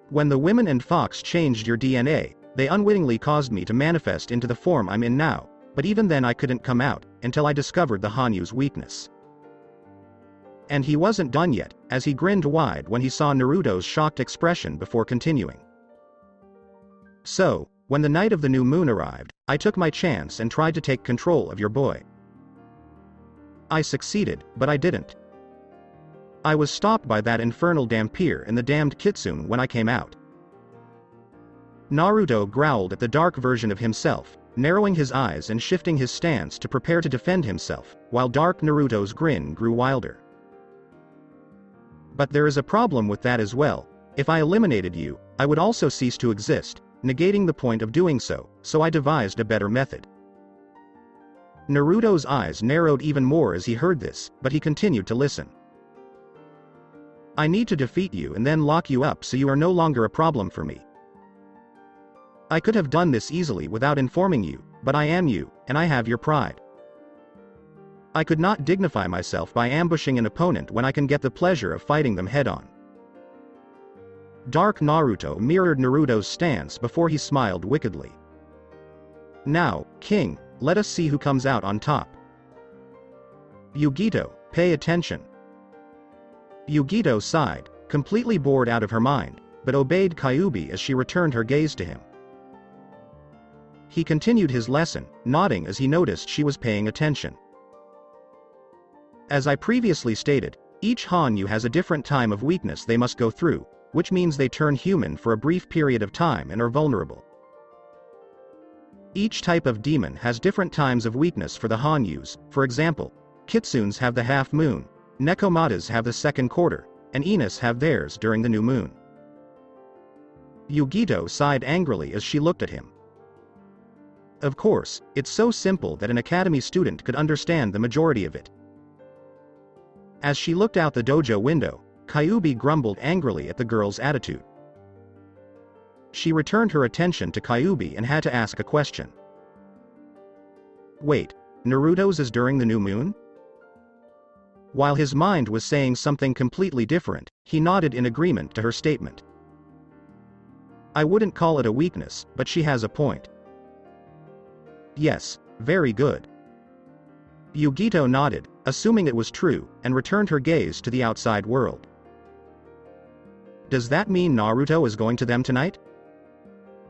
Speaker 2: When the women and fox changed your DNA, they unwittingly caused me to manifest into the form I'm in now, but even then I couldn't come out, until I discovered the Hanyu's weakness." And he wasn't done yet, as he grinned wide when he saw Naruto's shocked expression before continuing. "So, when the night of the new moon arrived, I took my chance and tried to take control of your boy. I succeeded, but I didn't. I was stopped by that infernal dhampir and the damned kitsune when I came out." Naruto growled at the dark version of himself, narrowing his eyes and shifting his stance to prepare to defend himself, while dark Naruto's grin grew wilder. "But there is a problem with that as well. If I eliminated you, I would also cease to exist, negating the point of doing so, so I devised a better method." Naruto's eyes narrowed even more as he heard this, but he continued to listen. "I need to defeat you and then lock you up so you are no longer a problem for me. I could have done this easily without informing you, but I am you, and I have your pride. I could not dignify myself by ambushing an opponent when I can get the pleasure of fighting them head-on." Dark Naruto mirrored Naruto's stance before he smiled wickedly. "Now, King, let us see who comes out on top." "Yugito, pay attention." Yugito sighed, completely bored out of her mind, but obeyed Kyuubi as she returned her gaze to him. He continued his lesson, nodding as he noticed she was paying attention. "As I previously stated, Each Hanyu has a different time of weakness they must go through, which means they turn human for a brief period of time and are vulnerable. Each type of demon has different times of weakness for the Hanyus. For example, Kitsunes have the half moon, Nekomatas have the second quarter, and Enos have theirs during the new moon. Yugito sighed angrily as she looked at him. Of course, it's so simple that an academy student could understand the majority of it. As she looked out the dojo window, Kyuubi grumbled angrily at the girl's attitude. She returned her attention to Kyuubi and had to ask a question. Wait, Naruto's is during the new moon? While his mind was saying something completely different, he nodded in agreement to her statement. I wouldn't call it a weakness, but she has a point. Yes, very good. Yugito nodded, assuming it was true, and returned her gaze to the outside world. Does that mean Naruto is going to them tonight?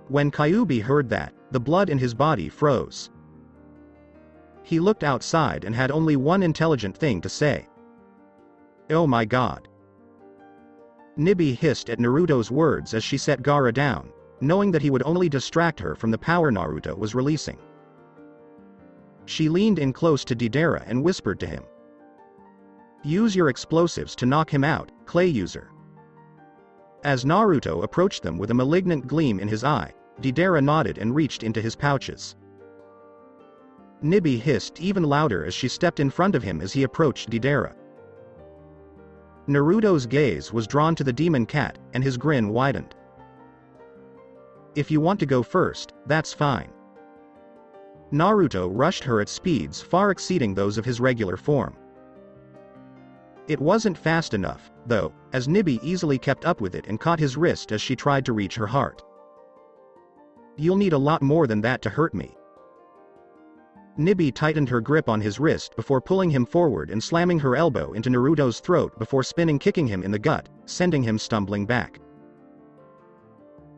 Speaker 2: When Kyuubi heard that, the blood in his body froze. He looked outside and had only one intelligent thing to say. Oh my god. Nibi hissed at Naruto's words as she set Gaara down, knowing that he would only distract her from the power Naruto was releasing. She leaned in close to Deidara and whispered to him. Use your explosives to knock him out, clay user. As Naruto approached them with a malignant gleam in his eye, Deidara nodded and reached into his pouches. Nibi hissed even louder as she stepped in front of him as he approached Deidara. Naruto's gaze was drawn to the demon cat, and his grin widened. If you want to go first, that's fine. Naruto rushed her at speeds far exceeding those of his regular form. It wasn't fast enough, though, as Nibi easily kept up with it and caught his wrist as she tried to reach her heart. You'll need a lot more than that to hurt me. Nibi tightened her grip on his wrist before pulling him forward and slamming her elbow into Naruto's throat before spinning kicking him in the gut, sending him stumbling back.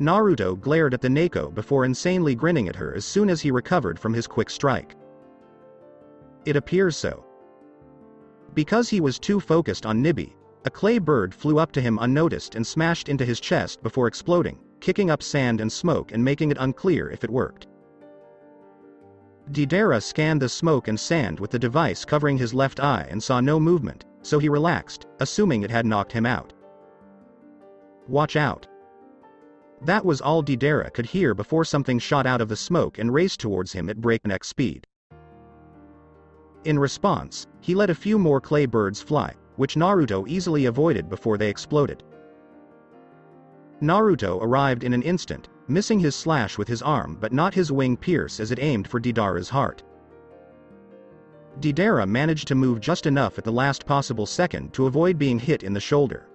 Speaker 2: Naruto glared at the Neko before insanely grinning at her as soon as he recovered from his quick strike. It appears so. Because he was too focused on Nibi, a clay bird flew up to him unnoticed and smashed into his chest before exploding, kicking up sand and smoke and making it unclear if it worked. Deidara scanned the smoke and sand with the device covering his left eye and saw no movement, so he relaxed, assuming it had knocked him out. Watch out. That was all Deidara could hear before something shot out of the smoke and raced towards him at breakneck speed. In response, he let a few more clay birds fly, which Naruto easily avoided before they exploded. Naruto arrived in an instant, missing his slash with his arm but not his wing pierce as it aimed for Deidara's heart. Deidara managed to move just enough at the last possible second to avoid being hit in the shoulder.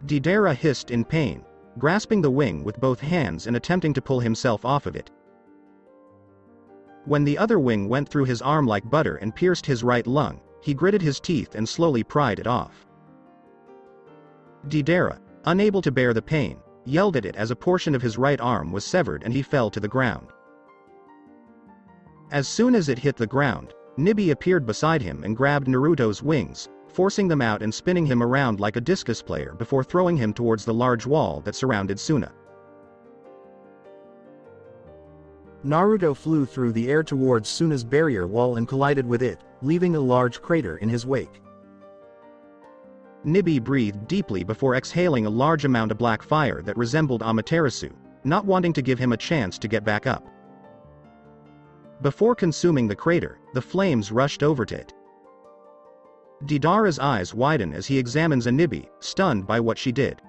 Speaker 2: Deidara hissed in pain, grasping the wing with both hands and attempting to pull himself off of it. When the other wing went through his arm like butter and pierced his right lung, he gritted his teeth and slowly pried it off. Deidara, unable to bear the pain, yelled at it as a portion of his right arm was severed and he fell to the ground. As soon as it hit the ground, Nibi appeared beside him and grabbed Naruto's wings, forcing them out and spinning him around like a discus player before throwing him towards the large wall that surrounded Suna.
Speaker 3: Naruto flew through the air towards Suna's barrier wall and collided with it, leaving a large crater in his wake.
Speaker 2: Nibi breathed deeply before exhaling a large amount of black fire that resembled Amaterasu, not wanting to give him a chance to get back up. Before consuming the crater, the flames rushed over to it. Deidara's eyes widen as he examines Nibi, stunned by what she did.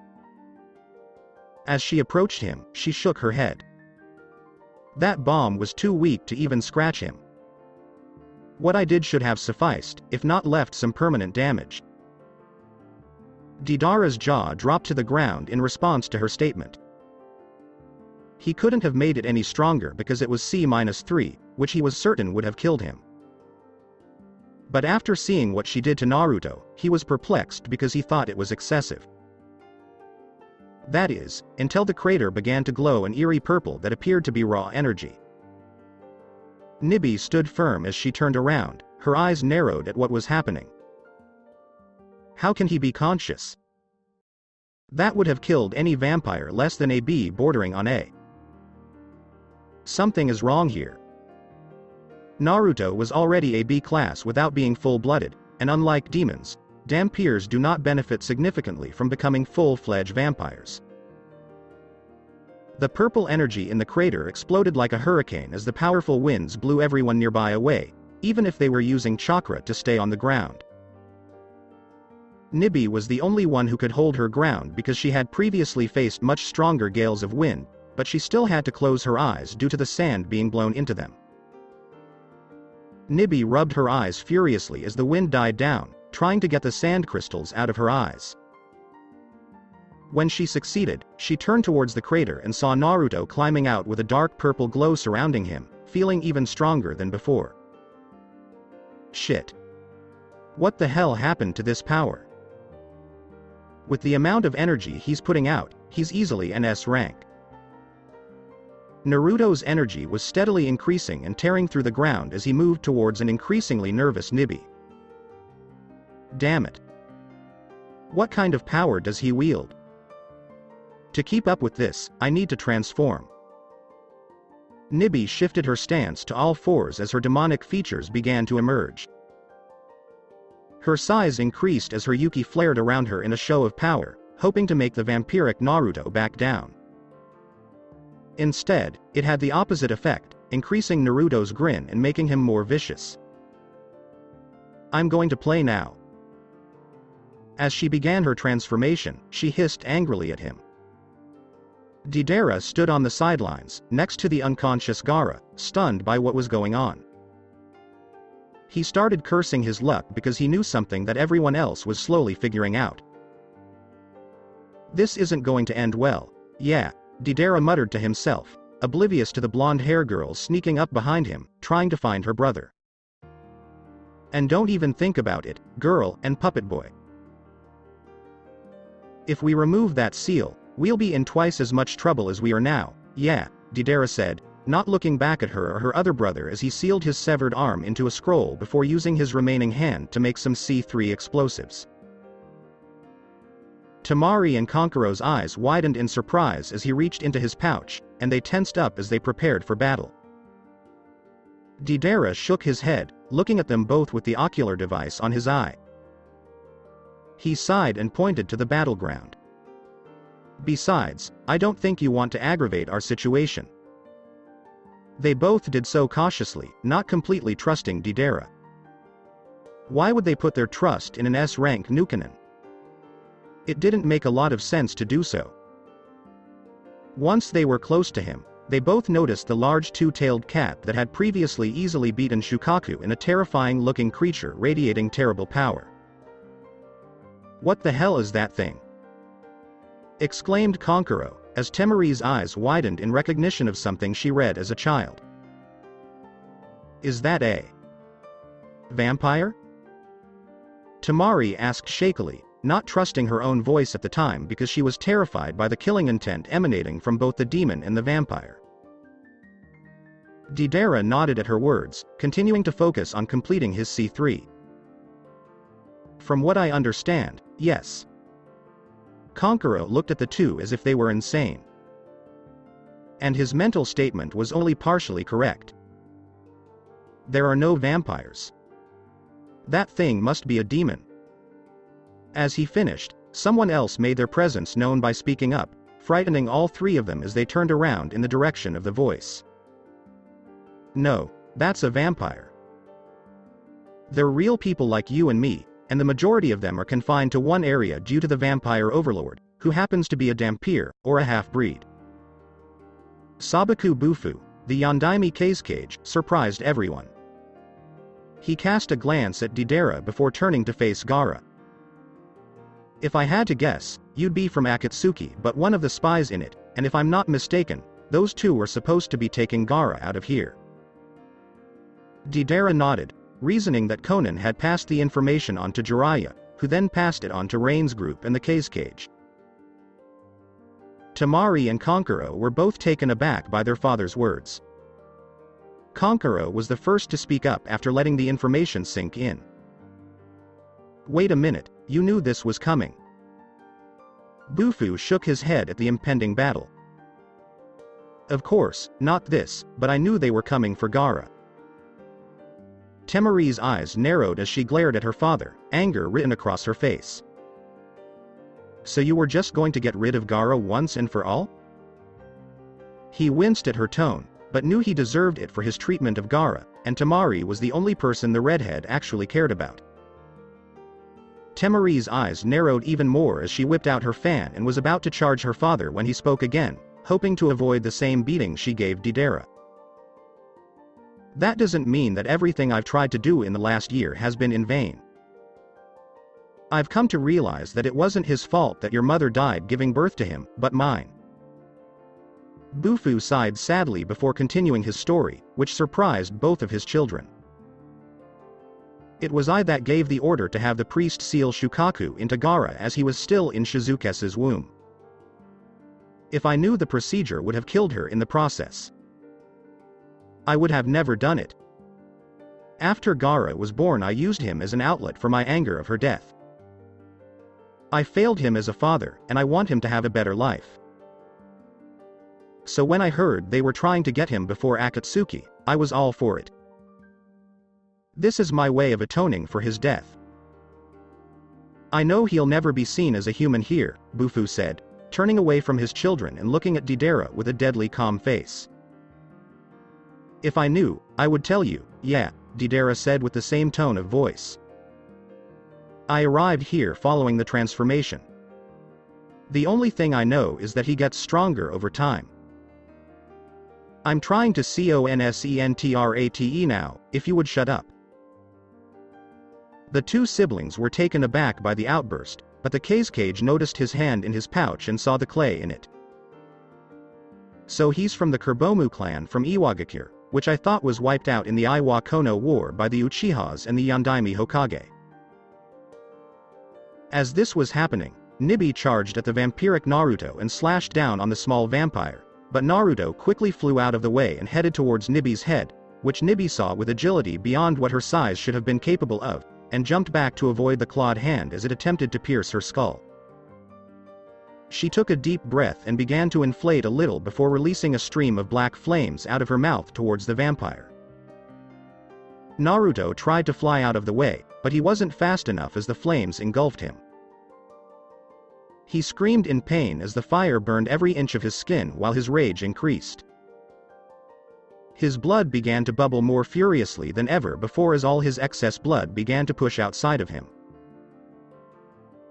Speaker 2: As she approached him, she shook her head. That bomb was too weak to even scratch him. What I did should have sufficed, if not left some permanent damage. Deidara's jaw dropped to the ground in response to her statement. He couldn't have made it any stronger because it was C-3, which he was certain would have killed him. But after seeing what she did to Naruto, he was perplexed because he thought it was excessive. That is, until the crater began to glow an eerie purple that appeared to be raw energy. Nibi stood firm as she turned around, her eyes narrowed at what was happening. How can he be conscious? That would have killed any vampire less than a B bordering on A. Something is wrong here. Naruto was already a B class without being full-blooded, and unlike demons, dhampirs do not benefit significantly from becoming full-fledged vampires. The purple energy in the crater exploded like a hurricane as the powerful winds blew everyone nearby away, even if they were using chakra to stay on the ground. Nibi was the only one who could hold her ground because she had previously faced much stronger gales of wind, but she still had to close her eyes due to the sand being blown into them. Nibi rubbed her eyes furiously as the wind died down, trying to get the sand crystals out of her eyes. When she succeeded, she turned towards the crater and saw Naruto climbing out with a dark purple glow surrounding him, feeling even stronger than before. Shit. What the hell happened to this power? With the amount of energy he's putting out, he's easily an S rank. Naruto's energy was steadily increasing and tearing through the ground as he moved towards an increasingly nervous Nibi. Damn it. What kind of power does he wield? To keep up with this, I need to transform. Nibi shifted her stance to all fours as her demonic features began to emerge. Her size increased as her Yuki flared around her in a show of power, hoping to make the vampiric Naruto back down. Instead, it had the opposite effect, increasing Naruto's grin and making him more vicious. I'm going to play now. As she began her transformation, she hissed angrily at him. Deidara stood on the sidelines, next to the unconscious Gaara, stunned by what was going on. He started cursing his luck because he knew something that everyone else was slowly figuring out. This isn't going to end well. Yeah, Deidara muttered to himself, oblivious to the blonde-haired girl sneaking up behind him, trying to find her brother. And don't even think about it, girl and puppet boy. If we remove that seal, we'll be in twice as much trouble as we are now. Yeah, Deidara said, not looking back at her or her other brother as he sealed his severed arm into a scroll before using his remaining hand to make some C3 explosives. Temari and Konkuro's eyes widened in surprise as he reached into his pouch, and they tensed up as they prepared for battle. Deidara shook his head, looking at them both with the ocular device on his eye. He sighed and pointed to the battleground. Besides, I don't think you want to aggravate our situation. They both did so cautiously, not completely trusting Deidara. Why would they put their trust in an S-rank Nukenin? It didn't make a lot of sense to do so. Once they were close to him, they both noticed the large two-tailed cat that had previously easily beaten Shukaku in a terrifying-looking creature radiating terrible power. What the hell is that thing? Exclaimed Konkuro, as Temari's eyes widened in recognition of something she read as a child. Is that a vampire? Temari asked shakily, not trusting her own voice at the time because she was terrified by the killing intent emanating from both the demon and the vampire. Deidara nodded at her words, continuing to focus on completing his C3. From what I understand, yes. Konkuro looked at the two as if they were insane. And his mental statement was only partially correct. There are no vampires. That thing must be a demon. As he finished, someone else made their presence known by speaking up, frightening all three of them as they turned around in the direction of the voice. No, that's a vampire. They're real people like you and me, and the majority of them are confined to one area due to the vampire overlord, who happens to be a dhampir, or a half-breed. Sabaku Bufu, the Yondaime Kazekage, surprised everyone. He cast a glance at Deidara before turning to face Gaara. If I had to guess, you'd be from Akatsuki but one of the spies in it, and if I'm not mistaken, those two were supposed to be taking Gaara out of here. Deidara nodded, reasoning that Conan had passed the information on to Jiraiya, who then passed it on to Rayne's group and the Kazekage. Temari and Konkuro were both taken aback by their father's words. Konkuro was the first to speak up after letting the information sink in. Wait a minute, you knew this was coming. Bufu shook his head at the impending battle. Of course, not this, but I knew they were coming for Gaara. Temari's eyes narrowed as she glared at her father, anger written across her face. So you were just going to get rid of Gaara once and for all? He winced at her tone, but knew he deserved it for his treatment of Gaara, and Temari was the only person the redhead actually cared about. Temari's eyes narrowed even more as she whipped out her fan and was about to charge her father when he spoke again, hoping to avoid the same beating she gave Deidara. That doesn't mean that everything I've tried to do in the last year has been in vain. I've come to realize that it wasn't his fault that your mother died giving birth to him, but mine. Bufu sighed sadly before continuing his story, which surprised both of his children. It was I that gave the order to have the priest seal Shukaku into Gaara as he was still in Shizuke's womb. If I knew the procedure would have killed her in the process, I would have never done it. After Gaara was born, I used him as an outlet for my anger of her death. I failed him as a father, and I want him to have a better life. So when I heard they were trying to get him before Akatsuki, I was all for it. This is my way of atoning for his death. I know he'll never be seen as a human here, Bufu said, turning away from his children and looking at Deidara with a deadly calm face. If I knew, I would tell you, yeah, Deidara said with the same tone of voice. I arrived here following the transformation. The only thing I know is that he gets stronger over time. I'm trying to concentrate now, if you would shut up. The two siblings were taken aback by the outburst, but the Kazekage noticed his hand in his pouch and saw the clay in it. So he's from the Kurbomu clan from Iwagakure, which I thought was wiped out in the Iwa Kono War by the Uchihas and the Yondaime Hokage. As this was happening, Nibi charged at the vampiric Naruto and slashed down on the small vampire, but Naruto quickly flew out of the way and headed towards Nibi's head, which Nibi saw with agility beyond what her size should have been capable of, and jumped back to avoid the clawed hand as it attempted to pierce her skull. She took a deep breath and began to inflate a little before releasing a stream of black flames out of her mouth towards the vampire. Naruto tried to fly out of the way, but he wasn't fast enough as the flames engulfed him. He screamed in pain as the fire burned every inch of his skin while his rage increased. His blood began to bubble more furiously than ever before as all his excess blood began to push outside of him.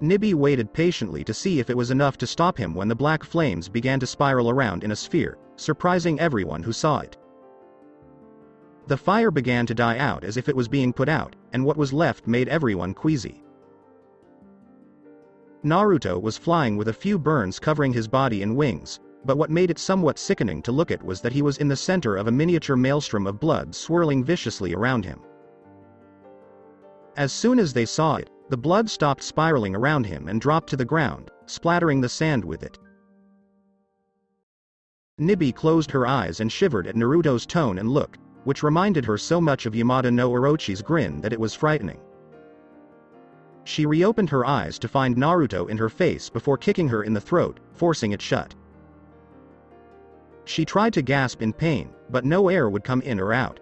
Speaker 2: Nibi waited patiently to see if it was enough to stop him when the black flames began to spiral around in a sphere, surprising everyone who saw it. The fire began to die out as if it was being put out, and what was left made everyone queasy. Naruto was flying with a few burns covering his body and wings, but what made it somewhat sickening to look at was that he was in the center of a miniature maelstrom of blood swirling viciously around him. As soon as they saw it, the blood stopped spiraling around him and dropped to the ground, splattering the sand with it. Nibi closed her eyes and shivered at Naruto's tone and look, which reminded her so much of Yamada no Orochi's grin that it was frightening. She reopened her eyes to find Naruto in her face before kicking her in the throat, forcing it shut. She tried to gasp in pain, but no air would come in or out.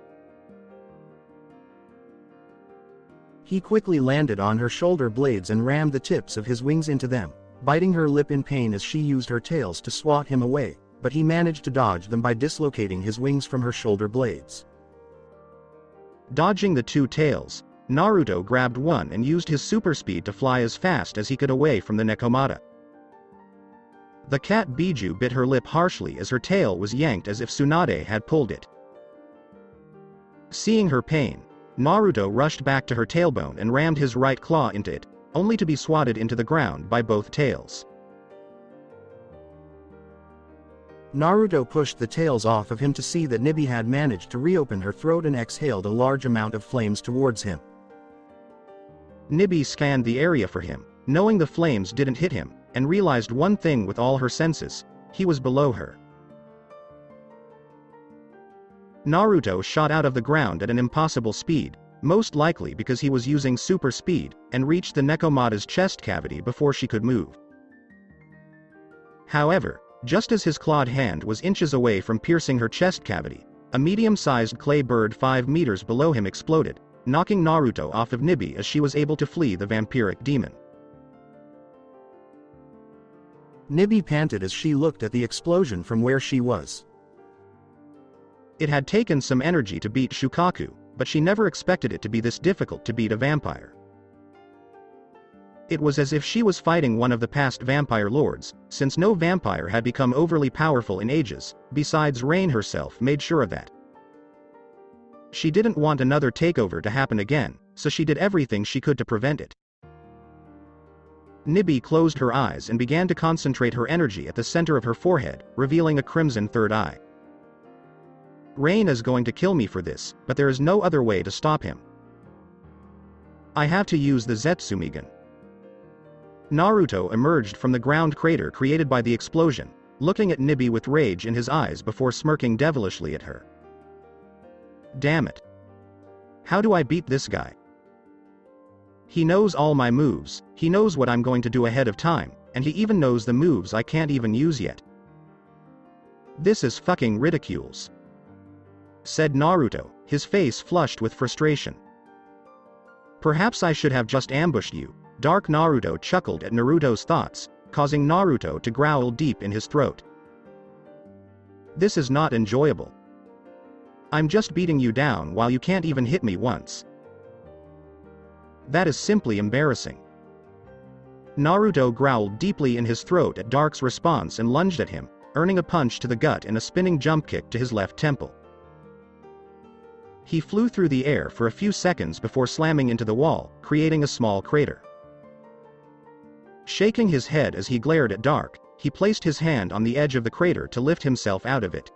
Speaker 3: He quickly landed on her shoulder blades and rammed the tips of his wings into them, biting her lip in pain as she used her tails to swat him away, but he managed to dodge them by dislocating his wings from her shoulder blades.
Speaker 2: Dodging the two tails, Naruto grabbed one and used his super speed to fly as fast as he could away from the Nekomata. The cat Biju bit her lip harshly as her tail was yanked as if Tsunade had pulled it. Seeing her pain, Naruto rushed back to her tailbone and rammed his right claw into it, only to be swatted into the ground by both tails.
Speaker 3: Naruto pushed the tails off of him to see that Nibi had managed to reopen her throat and exhaled a large amount of flames towards him.
Speaker 2: Nibi scanned the area for him, knowing the flames didn't hit him, and realized one thing with all her senses: he was below her. Naruto shot out of the ground at an impossible speed, most likely because he was using super speed, and reached the Nekomata's chest cavity before she could move. However, just as his clawed hand was inches away from piercing her chest cavity, a medium-sized clay bird 5 meters below him exploded, knocking Naruto off of Nibi as she was able to flee the vampiric demon.
Speaker 3: Nibi panted as she looked at the explosion from where she was.
Speaker 2: It had taken some energy to beat Shukaku, but she never expected it to be this difficult to beat a vampire. It was as if she was fighting one of the past vampire lords, since no vampire had become overly powerful in ages, besides Rayne herself made sure of that. She didn't want another takeover to happen again, so she did everything she could to prevent it. Nibi closed her eyes and began to concentrate her energy at the center of her forehead, revealing a crimson third eye. Rayne is going to kill me for this, but there is no other way to stop him. I have to use the Zetsumigan. Naruto emerged from the ground crater created by the explosion, looking at Nibi with rage in his eyes before smirking devilishly at her. Damn it. How do I beat this guy? He knows all my moves, he knows what I'm going to do ahead of time, and he even knows the moves I can't even use yet. This is fucking ridiculous, said Naruto, his face flushed with frustration. Perhaps I should have just ambushed you. Dark Naruto chuckled at Naruto's thoughts, causing Naruto to growl deep in his throat. This is not enjoyable. I'm just beating you down while you can't even hit me once. That is simply embarrassing. Naruto growled deeply in his throat at Dark's response and lunged at him, earning a punch to the gut and a spinning jump kick to his left temple. He flew through the air for a few seconds before slamming into the wall, creating a small crater. Shaking his head as he glared at Dark, he placed his hand on the edge of the crater to lift himself out of it.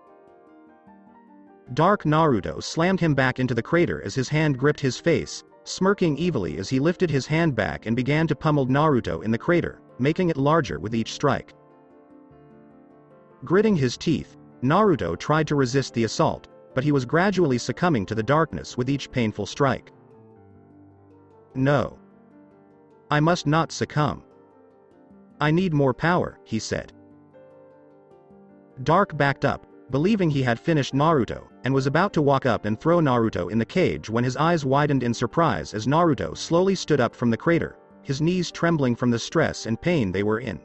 Speaker 2: Dark Naruto slammed him back into the crater as his hand gripped his face, smirking evilly as he lifted his hand back and began to pummel Naruto in the crater, making it larger with each strike. Gritting his teeth, Naruto tried to resist the assault, but he was gradually succumbing to the darkness with each painful strike. No. I must not succumb. I need more power, he said. Dark backed up, believing he had finished Naruto, and was about to walk up and throw Naruto in the cage when his eyes widened in surprise as Naruto slowly stood up from the crater, his knees trembling from the stress and pain they were in.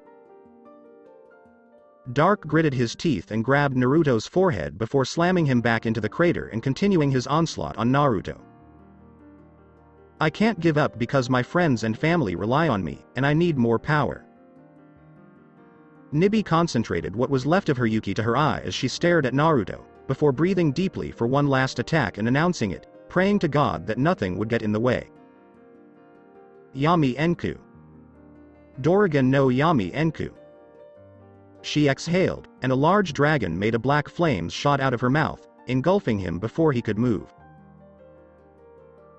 Speaker 2: Dark gritted his teeth and grabbed Naruto's forehead before slamming him back into the crater and continuing his onslaught on Naruto. I can't give up because my friends and family rely on me, and I need more power. Nibi concentrated what was left of her Yuki to her eye as she stared at Naruto, before breathing deeply for one last attack and announcing it, praying to God that nothing would get in the way. Yami Enku. Dorigen no Yami Enku. She exhaled, and a large dragon made of black flames shot out of her mouth, engulfing him before he could move.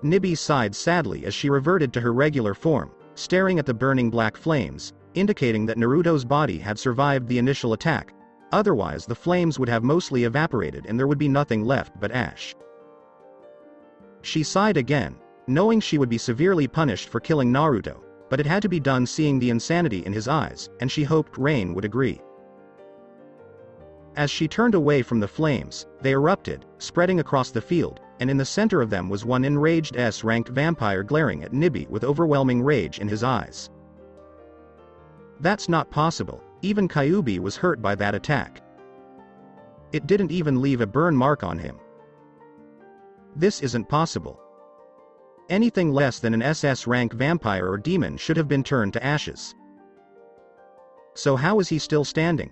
Speaker 2: Nibi sighed sadly as she reverted to her regular form, staring at the burning black flames, indicating that Naruto's body had survived the initial attack, otherwise the flames would have mostly evaporated and there would be nothing left but ash. She sighed again, knowing she would be severely punished for killing Naruto, but it had to be done seeing the insanity in his eyes, and she hoped Rayne would agree. As she turned away from the flames, they erupted, spreading across the field, and in the center of them was one enraged S-ranked vampire glaring at Nibi with overwhelming rage in his eyes. That's not possible, even Kyuubi was hurt by that attack. It didn't even leave a burn mark on him. This isn't possible. Anything less than an SS rank vampire or demon should have been turned to ashes. So how is he still standing?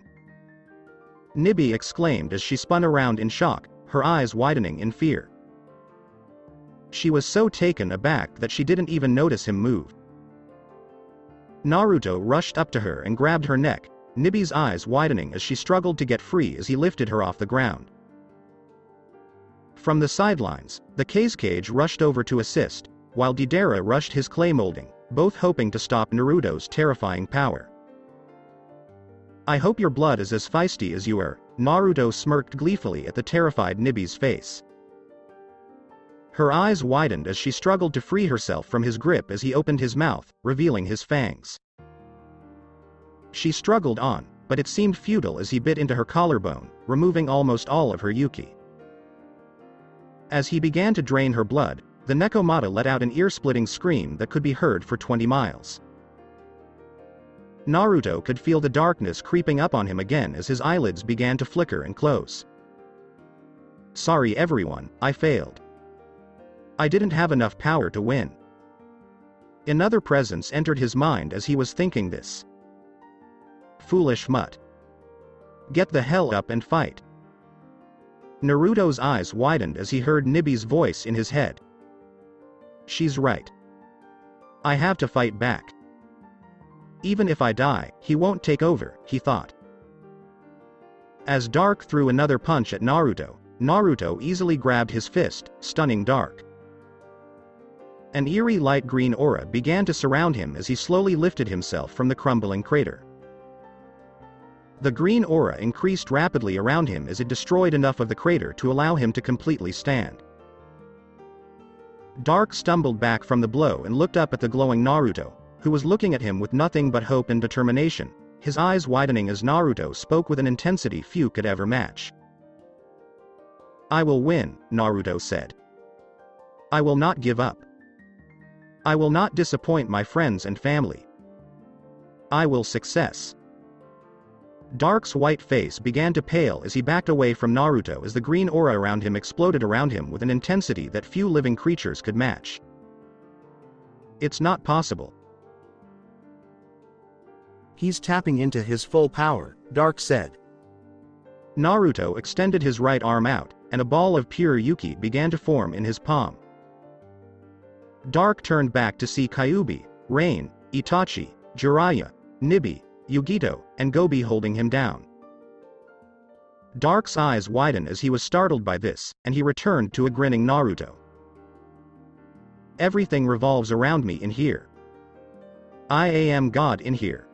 Speaker 2: Nibi exclaimed as she spun around in shock, her eyes widening in fear. She was so taken aback that she didn't even notice him move. Naruto rushed up to her and grabbed her neck, Nibi's eyes widening as she struggled to get free as he lifted her off the ground. From the sidelines, the Kazekage rushed over to assist, while Deidara rushed his clay molding, both hoping to stop Naruto's terrifying power. I hope your blood is as feisty as you are, Naruto smirked gleefully at the terrified Nibi's face. Her eyes widened as she struggled to free herself from his grip as he opened his mouth, revealing his fangs. She struggled on, but it seemed futile as he bit into her collarbone, removing almost all of her Yuki. As he began to drain her blood, the Nekomata let out an ear-splitting scream that could be heard for 20 miles. Naruto could feel the darkness creeping up on him again as his eyelids began to flicker and close. Sorry everyone, I failed. I didn't have enough power to win. Another presence entered his mind as he was thinking this. Foolish mutt. Get the hell up and fight. Naruto's eyes widened as he heard Nibi's voice in his head. She's right. I have to fight back. Even if I die, he won't take over, he thought. As Dark threw another punch at Naruto, Naruto easily grabbed his fist, stunning Dark. An eerie light green aura began to surround him as he slowly lifted himself from the crumbling crater. The green aura increased rapidly around him as it destroyed enough of the crater to allow him to completely stand. Dark stumbled back from the blow and looked up at the glowing Naruto, who was looking at him with nothing but hope and determination, his eyes widening as Naruto spoke with an intensity few could ever match. I will win, Naruto said. I will not give up. I will not disappoint my friends and family. I will success. Dark's white face began to pale as he backed away from Naruto as the green aura around him exploded around him with an intensity that few living creatures could match. It's not possible.
Speaker 3: He's tapping into his full power, Dark said.
Speaker 2: Naruto extended his right arm out, and a ball of pure Yuki began to form in his palm. Dark turned back to see Kyuubi, Rayne, Itachi, Jiraiya, Nibi, Yugito, and Gobi holding him down. Dark's eyes widened as he was startled by this, and he returned to a grinning Naruto. Everything revolves around me in here. I am God in here.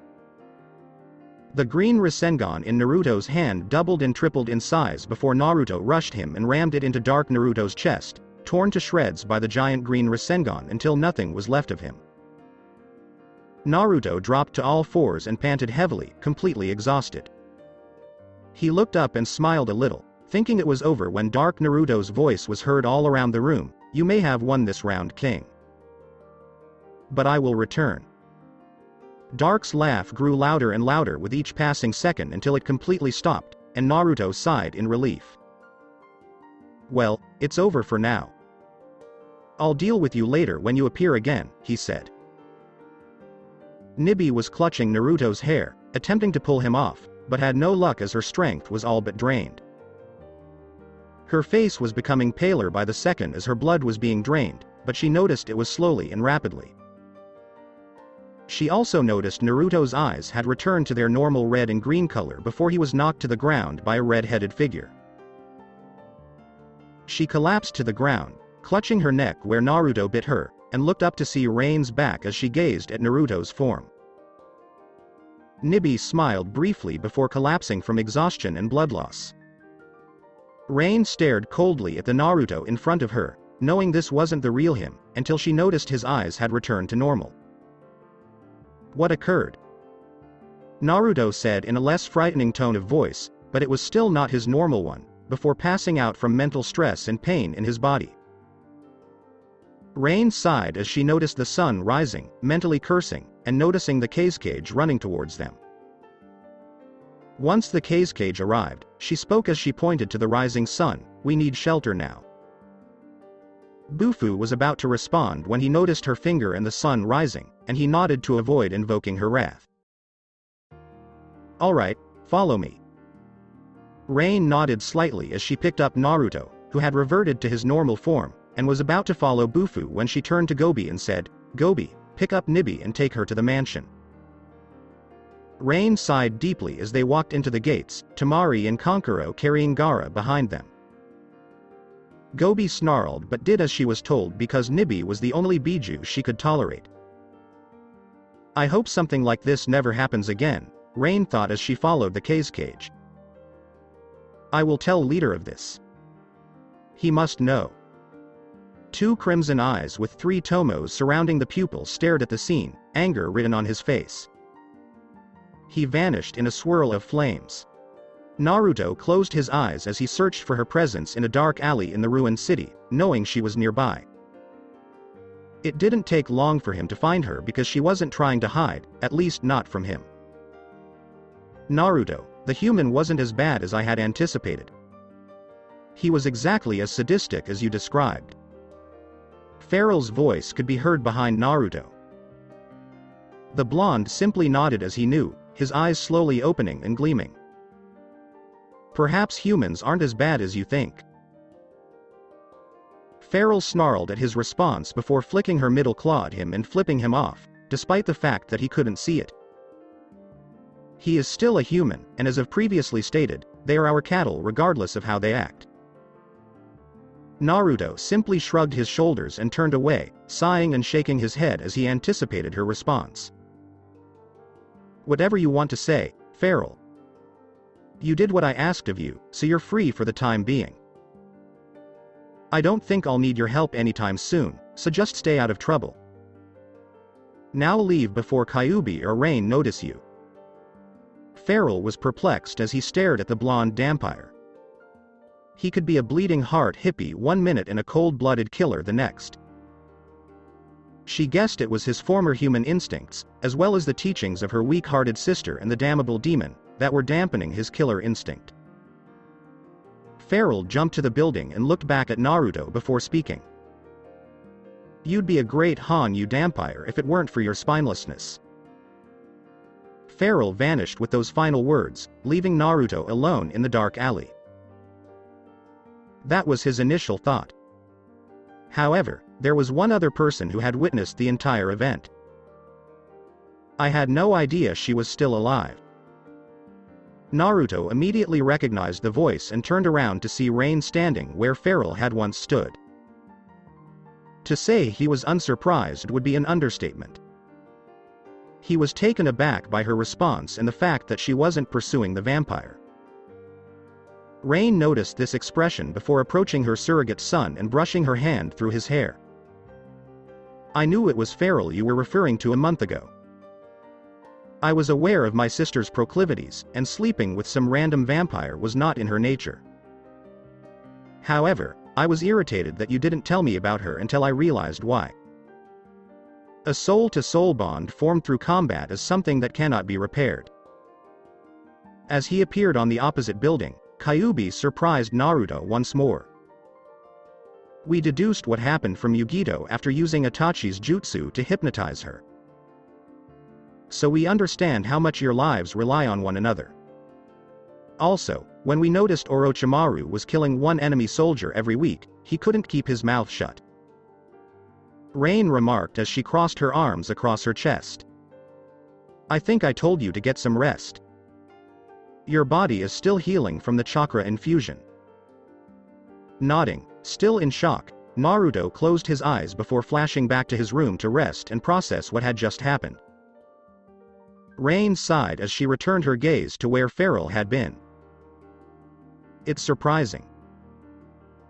Speaker 2: The green Rasengan in Naruto's hand doubled and tripled in size before Naruto rushed him and rammed it into Dark Naruto's chest, torn to shreds by the giant green Rasengan until nothing was left of him. Naruto dropped to all fours and panted heavily, completely exhausted. He looked up and smiled a little, thinking it was over when Dark Naruto's voice was heard all around the room, "You may have won this round, King. But I will return." Dark's laugh grew louder and louder with each passing second until it completely stopped, and Naruto sighed in relief. Well, it's over for now. I'll deal with you later when you appear again, he said. Nibi was clutching Naruto's hair, attempting to pull him off, but had no luck as her strength was all but drained. Her face was becoming paler by the second as her blood was being drained, but she noticed it was slowly and rapidly. She also noticed Naruto's eyes had returned to their normal red and green color before he was knocked to the ground by a red-headed figure. She collapsed to the ground, clutching her neck where Naruto bit her, and looked up to see Rayne's back as she gazed at Naruto's form. Nibi smiled briefly before collapsing from exhaustion and blood loss. Rayne stared coldly at the Naruto in front of her, knowing this wasn't the real him, until she noticed his eyes had returned to normal. What occurred? Naruto said in a less frightening tone of voice, but it was still not his normal one, before passing out from mental stress and pain in his body. Rayne sighed as she noticed the sun rising, mentally cursing, and noticing the cage running towards them. Once the cage arrived, she spoke as she pointed to the rising sun, "We need shelter now." Bufu was about to respond when he noticed her finger and the sun rising, and he nodded to avoid invoking her wrath. "Alright, follow me." Rayne nodded slightly as she picked up Naruto, who had reverted to his normal form, and was about to follow Bufu when she turned to Gobi and said, "Gobi, pick up Nibi and take her to the mansion." Rayne sighed deeply as they walked into the gates, Temari and Kankuro carrying Gaara behind them. Gobi snarled but did as she was told because Nibi was the only Biju she could tolerate. I hope something like this never happens again, Rayne thought as she followed the cage. I will tell leader of this. He must know. Two crimson eyes with three tomos surrounding the pupils stared at the scene, anger written on his face. He vanished in a swirl of flames. Naruto closed his eyes as he searched for her presence in a dark alley in the ruined city, knowing she was nearby. It didn't take long for him to find her because she wasn't trying to hide, at least not from him. Naruto, the human wasn't as bad as I had anticipated. He was exactly as sadistic as you described. Farrell's voice could be heard behind Naruto. The blonde simply nodded as he knew, his eyes slowly opening and gleaming. Perhaps humans aren't as bad as you think. Farrell snarled at his response before flicking her middle claw at him and flipping him off, despite the fact that he couldn't see it. He is still a human, and as I've previously stated, they are our cattle regardless of how they act. Naruto simply shrugged his shoulders and turned away, sighing and shaking his head as he anticipated her response. Whatever you want to say, Farrell. You did what I asked of you, so you're free for the time being. I don't think I'll need your help anytime soon, so just stay out of trouble. Now leave before Kyuubi or Rayne notice you. Farrell was perplexed as he stared at the blonde dhampir. He could be a bleeding heart hippie one minute and a cold-blooded killer the next. She guessed it was his former human instincts, as well as the teachings of her weak-hearted sister and the damnable demon, that were dampening his killer instinct. Farrell jumped to the building and looked back at Naruto before speaking. You'd be a great Han, you dhampir, if it weren't for your spinelessness. Farrell vanished with those final words, leaving Naruto alone in the dark alley. That was his initial thought. However, there was one other person who had witnessed the entire event. I had no idea she was still alive. Naruto immediately recognized the voice and turned around to see Rayne standing where Farrell had once stood. To say he was unsurprised would be an understatement. He was taken aback by her response and the fact that she wasn't pursuing the vampire. Rayne noticed this expression before approaching her surrogate son and brushing her hand through his hair. I knew it was Farrell you were referring to a month ago. I was aware of my sister's proclivities, and sleeping with some random vampire was not in her nature. However, I was irritated that you didn't tell me about her until I realized why. A soul-to-soul bond formed through combat is something that cannot be repaired. As he appeared on the opposite building, Kyuubi surprised Naruto once more. We deduced what happened from Yugito after using Itachi's jutsu to hypnotize her. So we understand how much your lives rely on one another. Also, when we noticed Orochimaru was killing one enemy soldier every week, he couldn't keep his mouth shut. Rayne remarked as she crossed her arms across her chest. I think I told you to get some rest. Your body is still healing from the chakra infusion. Nodding, still in shock, Naruto closed his eyes before flashing back to his room to rest and process what had just happened. Rayne sighed as she returned her gaze to where Farrell had been. It's surprising.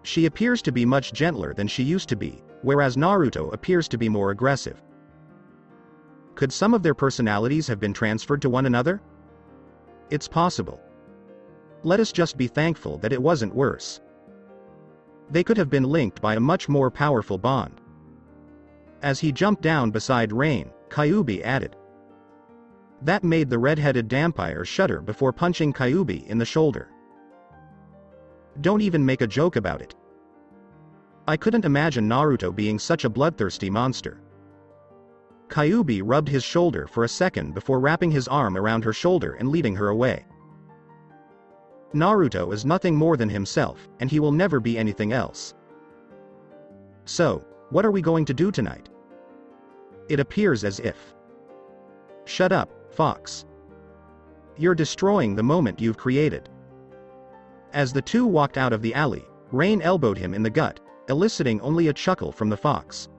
Speaker 2: She appears to be much gentler than she used to be, whereas Naruto appears to be more aggressive. Could some of their personalities have been transferred to one another? It's possible. Let us just be thankful that it wasn't worse. They could have been linked by a much more powerful bond. As he jumped down beside Rayne, Kyuubi added. That made the red-headed dhampir shudder before punching Kyuubi in the shoulder. Don't even make a joke about it. I couldn't imagine Naruto being such a bloodthirsty monster. Kyuubi rubbed his shoulder for a second before wrapping his arm around her shoulder and leading her away. Naruto is nothing more than himself, and he will never be anything else. So, what are we going to do tonight? It appears as if. Shut up, Fox. You're destroying the moment you've created. As the two walked out of the alley, Rayne elbowed him in the gut, eliciting only a chuckle from the fox.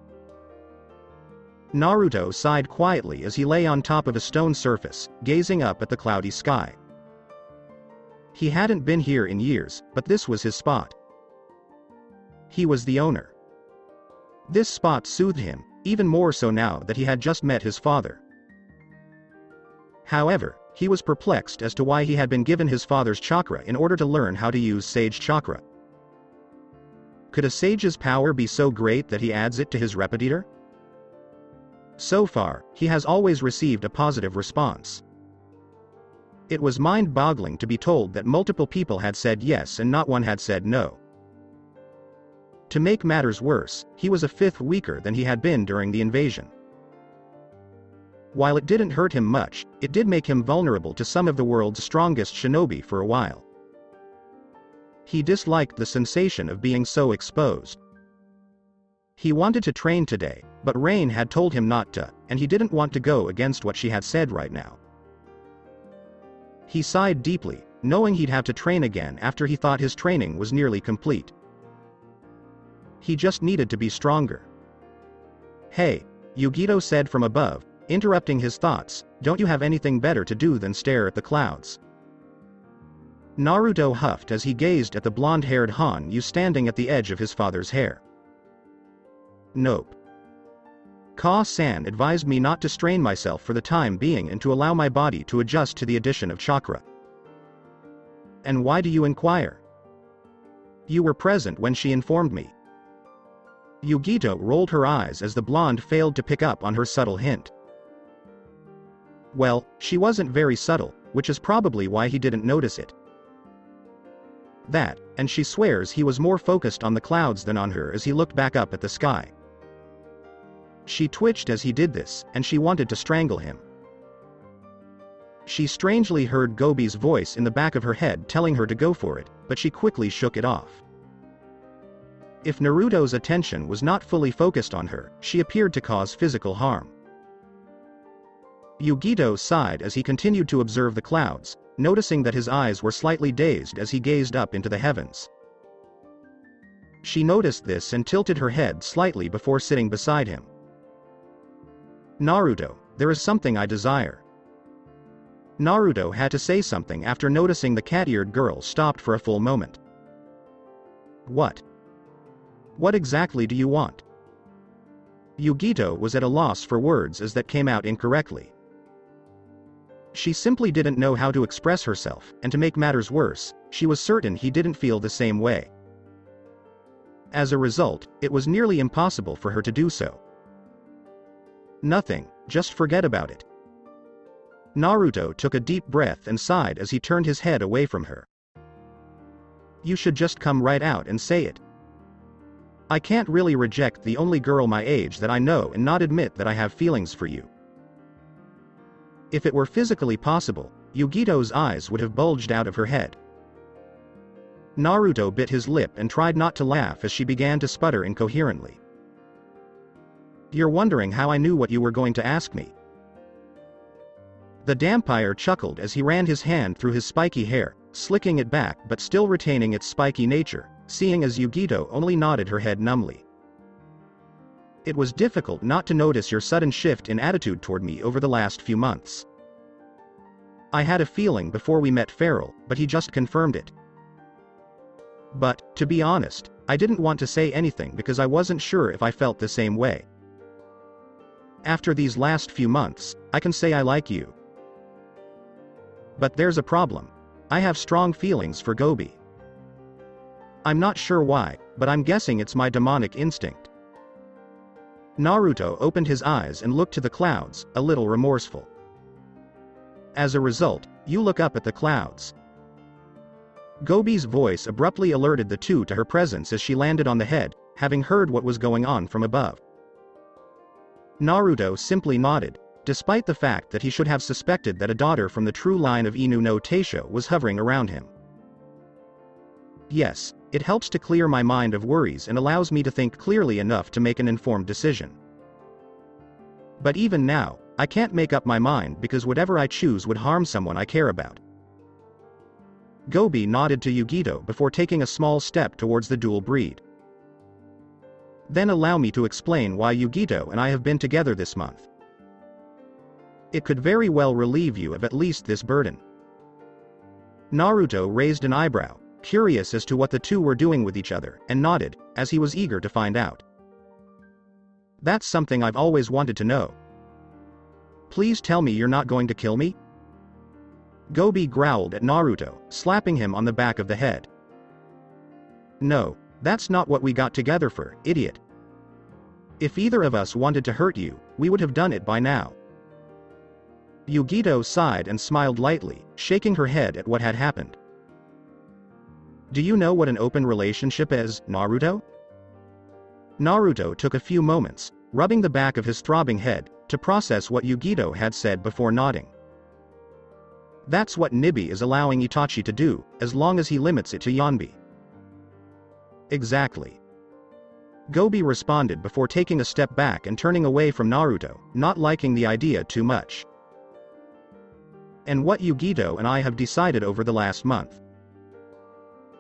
Speaker 2: Naruto sighed quietly as he lay on top of a stone surface, gazing up at the cloudy sky. He hadn't been here in years, but this was his spot. He was the owner. This spot soothed him, even more so now that he had just met his father. However, he was perplexed as to why he had been given his father's chakra in order to learn how to use sage chakra. Could a sage's power be so great that he adds it to his repetitor? So far, he has always received a positive response. It was mind-boggling to be told that multiple people had said yes and not one had said no. To make matters worse, he was a fifth weaker than he had been during the invasion. While it didn't hurt him much, it did make him vulnerable to some of the world's strongest shinobi for a while. He disliked the sensation of being so exposed. He wanted to train today, but Rayne had told him not to, and he didn't want to go against what she had said right now. He sighed deeply, knowing he'd have to train again after he thought his training was nearly complete. He just needed to be stronger. "Hey," Yugito said from above, interrupting his thoughts, "don't you have anything better to do than stare at the clouds?" Naruto huffed as he gazed at the blonde-haired Han-yu standing at the edge of his father's hair. "Nope. Ka-san advised me not to strain myself for the time being and to allow my body to adjust to the addition of chakra." "And why do you inquire? You were present when she informed me." Yugito rolled her eyes as the blonde failed to pick up on her subtle hint. Well, she wasn't very subtle, which is probably why he didn't notice it. That, and she swears he was more focused on the clouds than on her as he looked back up at the sky. She twitched as he did this, and she wanted to strangle him. She strangely heard Gobi's voice in the back of her head telling her to go for it, but she quickly shook it off. If Naruto's attention was not fully focused on her, she appeared to cause physical harm. Yugito sighed as he continued to observe the clouds, noticing that his eyes were slightly dazed as he gazed up into the heavens. She noticed this and tilted her head slightly before sitting beside him. "Naruto, there is something I desire." Naruto had to say something after noticing the cat-eared girl stopped for a full moment. "What? What exactly do you want?" Yugito was at a loss for words as that came out incorrectly. She simply didn't know how to express herself, and to make matters worse, she was certain he didn't feel the same way. As a result, it was nearly impossible for her to do so. "Nothing, just forget about it." Naruto took a deep breath and sighed as he turned his head away from her. "You should just come right out and say it. I can't really reject the only girl my age that I know and not admit that I have feelings for you." If it were physically possible, Yugito's eyes would have bulged out of her head. Naruto bit his lip and tried not to laugh as she began to sputter incoherently. "You're wondering how I knew what you were going to ask me." The dhampir chuckled as he ran his hand through his spiky hair, slicking it back but still retaining its spiky nature, seeing as Yugito only nodded her head numbly. "It was difficult not to notice your sudden shift in attitude toward me over the last few months. I had a feeling before we met Farrell, but he just confirmed it. But, to be honest, I didn't want to say anything because I wasn't sure if I felt the same way. After these last few months, I can say I like you. But there's a problem. I have strong feelings for Gobi. I'm not sure why, but I'm guessing it's my demonic instinct." Naruto opened his eyes and looked to the clouds, a little remorseful. "As a result, you look up at the clouds." Gobi's voice abruptly alerted the two to her presence as she landed on the head, having heard what was going on from above. Naruto simply nodded, despite the fact that he should have suspected that a daughter from the true line of Inu no Taisho was hovering around him. "Yes, it helps to clear my mind of worries and allows me to think clearly enough to make an informed decision. But even now, I can't make up my mind because whatever I choose would harm someone I care about." Gobi nodded to Yugito before taking a small step towards the dual breed. "Then allow me to explain why Yugito and I have been together this month. It could very well relieve you of at least this burden." Naruto raised an eyebrow, curious as to what the two were doing with each other, and nodded, as he was eager to find out. That's something I've always wanted to know. Please tell me you're not going to kill me? Gobi growled at Naruto, slapping him on the back of the head. No, that's not what we got together for, idiot. If either of us wanted to hurt you, we would have done it by now. Yugito sighed and smiled lightly, shaking her head at what had happened. Do you know what an open relationship is, Naruto? Naruto took a few moments, rubbing the back of his throbbing head, to process what Yugito had said before nodding. That's what Nibi is allowing Itachi to do, as long as he limits it to Yonbi. Exactly. Gobi responded before taking a step back and turning away from Naruto, not liking the idea too much. And what Yugito and I have decided over the last month.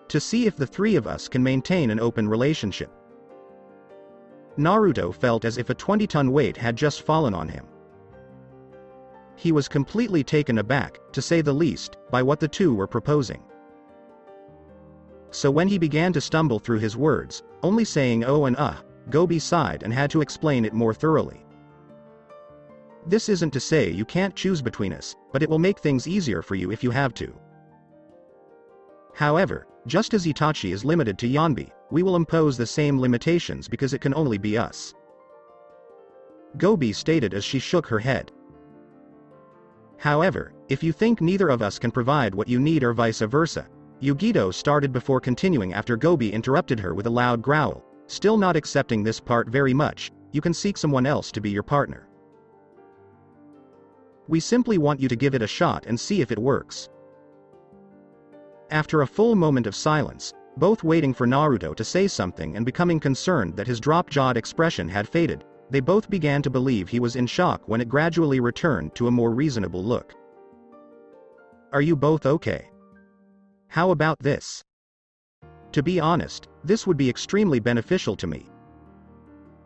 Speaker 2: To see if the three of us can maintain an open relationship. Naruto felt as if a 20-ton weight had just fallen on him. He was completely taken aback, to say the least, by what the two were proposing. So when he began to stumble through his words, only saying oh and Gobi sighed and had to explain it more thoroughly. This isn't to say you can't choose between us, but it will make things easier for you if you have to. However, just as Itachi is limited to Yonbi, we will impose the same limitations because it can only be us. Gobi stated as she shook her head. However, if you think neither of us can provide what you need or vice versa, Yugito started before continuing after Gobi interrupted her with a loud growl, still not accepting this part very much, you can seek someone else to be your partner. We simply want you to give it a shot and see if it works. After a full moment of silence, both waiting for Naruto to say something and becoming concerned that his drop-jawed expression had faded, they both began to believe he was in shock when it gradually returned to a more reasonable look. Are you both okay? How about this? To be honest, this would be extremely beneficial to me.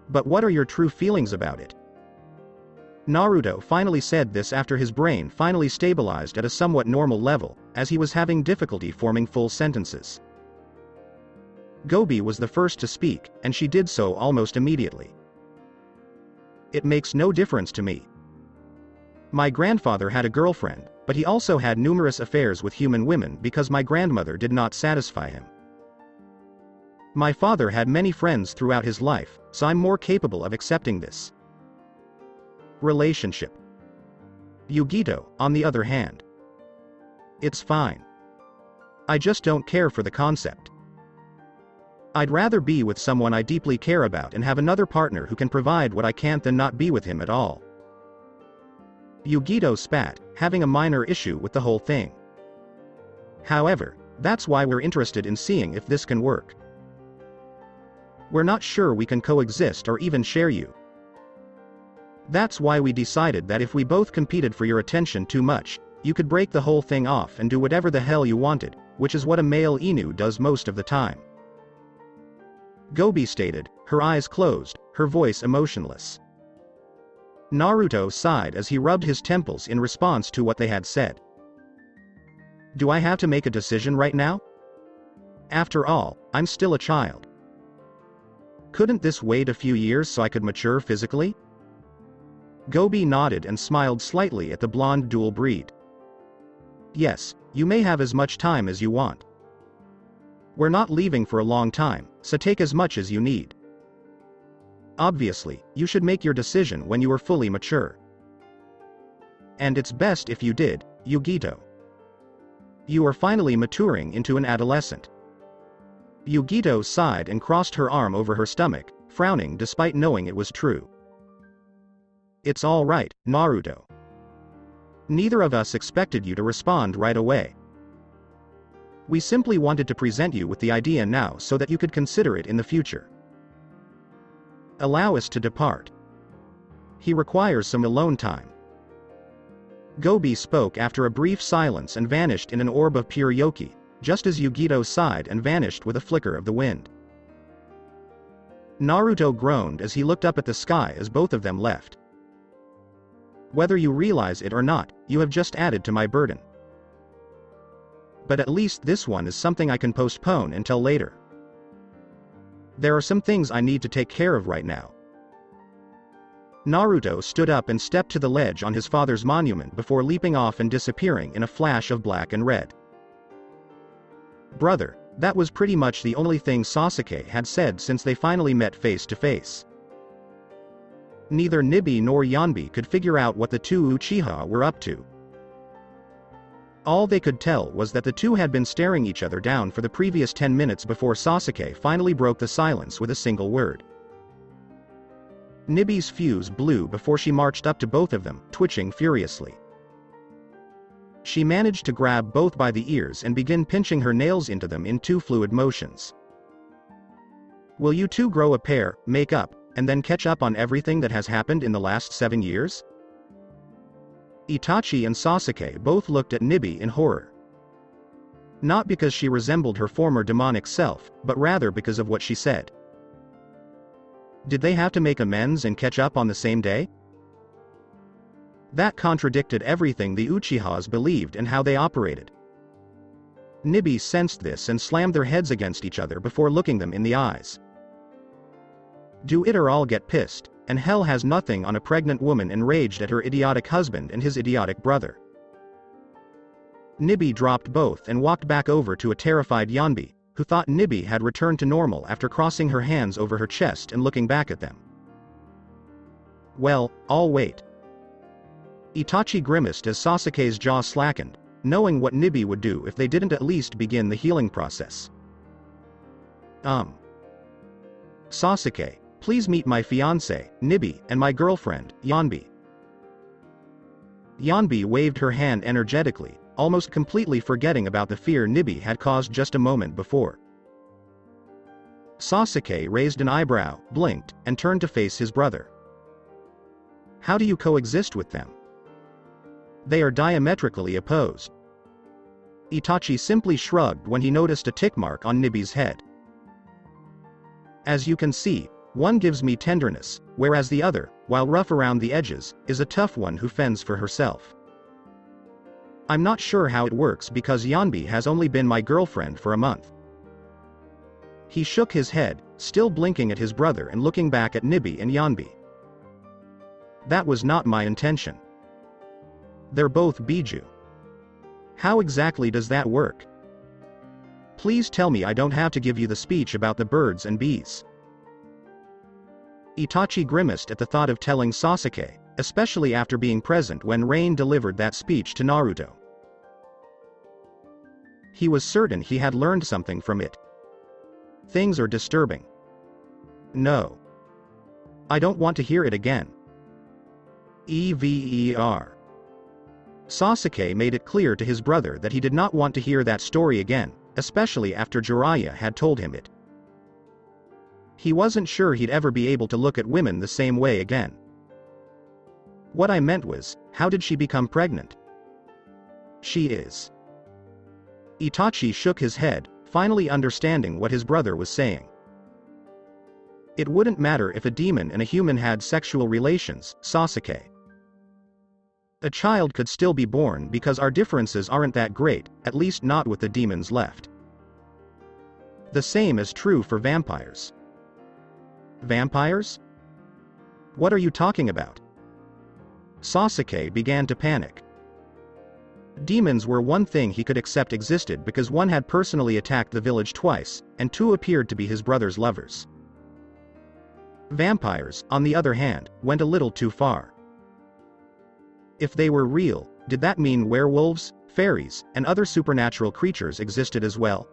Speaker 2: But what are your true feelings about it? Naruto finally said this after his brain finally stabilized at a somewhat normal level, as he was having difficulty forming full sentences. Gobi was the first to speak, and she did so almost immediately. It makes no difference to me. My grandfather had a girlfriend, but he also had numerous affairs with human women because my grandmother did not satisfy him. My father had many friends throughout his life, so I'm more capable of accepting this relationship. Yugito, on the other hand. It's fine. I just don't care for the concept. I'd rather be with someone I deeply care about and have another partner who can provide what I can't than not be with him at all. Yugito spat, having a minor issue with the whole thing. However, that's why we're interested in seeing if this can work. We're not sure we can coexist or even share you. That's why we decided that if we both competed for your attention too much, you could break the whole thing off and do whatever the hell you wanted, which is what a male Inu does most of the time. Gobi stated, her eyes closed, her voice emotionless. Naruto sighed as he rubbed his temples in response to what they had said. Do I have to make a decision right now? After all, I'm still a child. Couldn't this wait a few years so I could mature physically? Gobi nodded and smiled slightly at the blonde dual breed. Yes, you may have as much time as you want. We're not leaving for a long time, so take as much as you need. Obviously, you should make your decision when you are fully mature. And it's best if you did, Yugito. You are finally maturing into an adolescent. Yugito sighed and crossed her arm over her stomach, frowning despite knowing it was true. It's all right, Naruto. Neither of us expected you to respond right away. We simply wanted to present you with the idea now so that you could consider it in the future. Allow us to depart. He requires some alone time. Gobi spoke after a brief silence and vanished in an orb of pure yoki, just as Yugito sighed and vanished with a flicker of the wind. Naruto groaned as he looked up at the sky as both of them left. Whether you realize it or not, you have just added to my burden. But at least this one is something I can postpone until later. There are some things I need to take care of right now. Naruto stood up and stepped to the ledge on his father's monument before leaping off and disappearing in a flash of black and red. Brother, that was pretty much the only thing Sasuke had said since they finally met face to face. Neither Nibi nor Yanbi could figure out what the two Uchiha were up to. All they could tell was that the two had been staring each other down for the previous 10 minutes before Sasuke finally broke the silence with a single word. Nibi's fuse blew before she marched up to both of them, twitching furiously. She managed to grab both by the ears and begin pinching her nails into them in 2 fluid motions. Will you two grow a pair, make up, and then catch up on everything that has happened in the last 7 years? Itachi and Sasuke both looked at Nibi in horror. Not because she resembled her former demonic self, but rather because of what she said. Did they have to make amends and catch up on the same day? That contradicted everything the Uchihas believed and how they operated. Nibi sensed this and slammed their heads against each other before looking them in the eyes. Do it or I'll get pissed, and hell has nothing on a pregnant woman enraged at her idiotic husband and his idiotic brother. Nibi dropped both and walked back over to a terrified Yanbi, who thought Nibi had returned to normal after crossing her hands over her chest and looking back at them. Well, I'll wait. Itachi grimaced as Sasuke's jaw slackened, knowing what Nibi would do if they didn't at least begin the healing process. Sasuke, please meet my fiancé, Nibi, and my girlfriend, Yanbi. Yanbi waved her hand energetically, almost completely forgetting about the fear Nibi had caused just a moment before. Sasuke raised an eyebrow, blinked, and turned to face his brother. How do you coexist with them? They are diametrically opposed. Itachi simply shrugged when he noticed a tick mark on Nibi's head. As you can see, one gives me tenderness, whereas the other, while rough around the edges, is a tough one who fends for herself. I'm not sure how it works because Yanbi has only been my girlfriend for a month. He shook his head, still blinking at his brother and looking back at Nibi and Yanbi. That was not my intention. They're both Biju. How exactly does that work? Please tell me I don't have to give you the speech about the birds and bees. Itachi grimaced at the thought of telling Sasuke, especially after being present when Rayne delivered that speech to Naruto. He was certain he had learned something from it. Things are disturbing. No. I don't want to hear it again. Ever. Sasuke made it clear to his brother that he did not want to hear that story again, especially after Jiraiya had told him it. He wasn't sure he'd ever be able to look at women the same way again. What I meant was, how did she become pregnant? She is. Itachi shook his head, finally understanding what his brother was saying. It wouldn't matter if a demon and a human had sexual relations, Sasuke. A child could still be born because our differences aren't that great, at least not with the demons left. The same is true for vampires. Vampires? What are you talking about? Sasuke began to panic. Demons were one thing he could accept existed because one had personally attacked the village twice, and 2 appeared to be his brother's lovers. Vampires, on the other hand, went a little too far. If they were real, did that mean werewolves, fairies, and other supernatural creatures existed as well?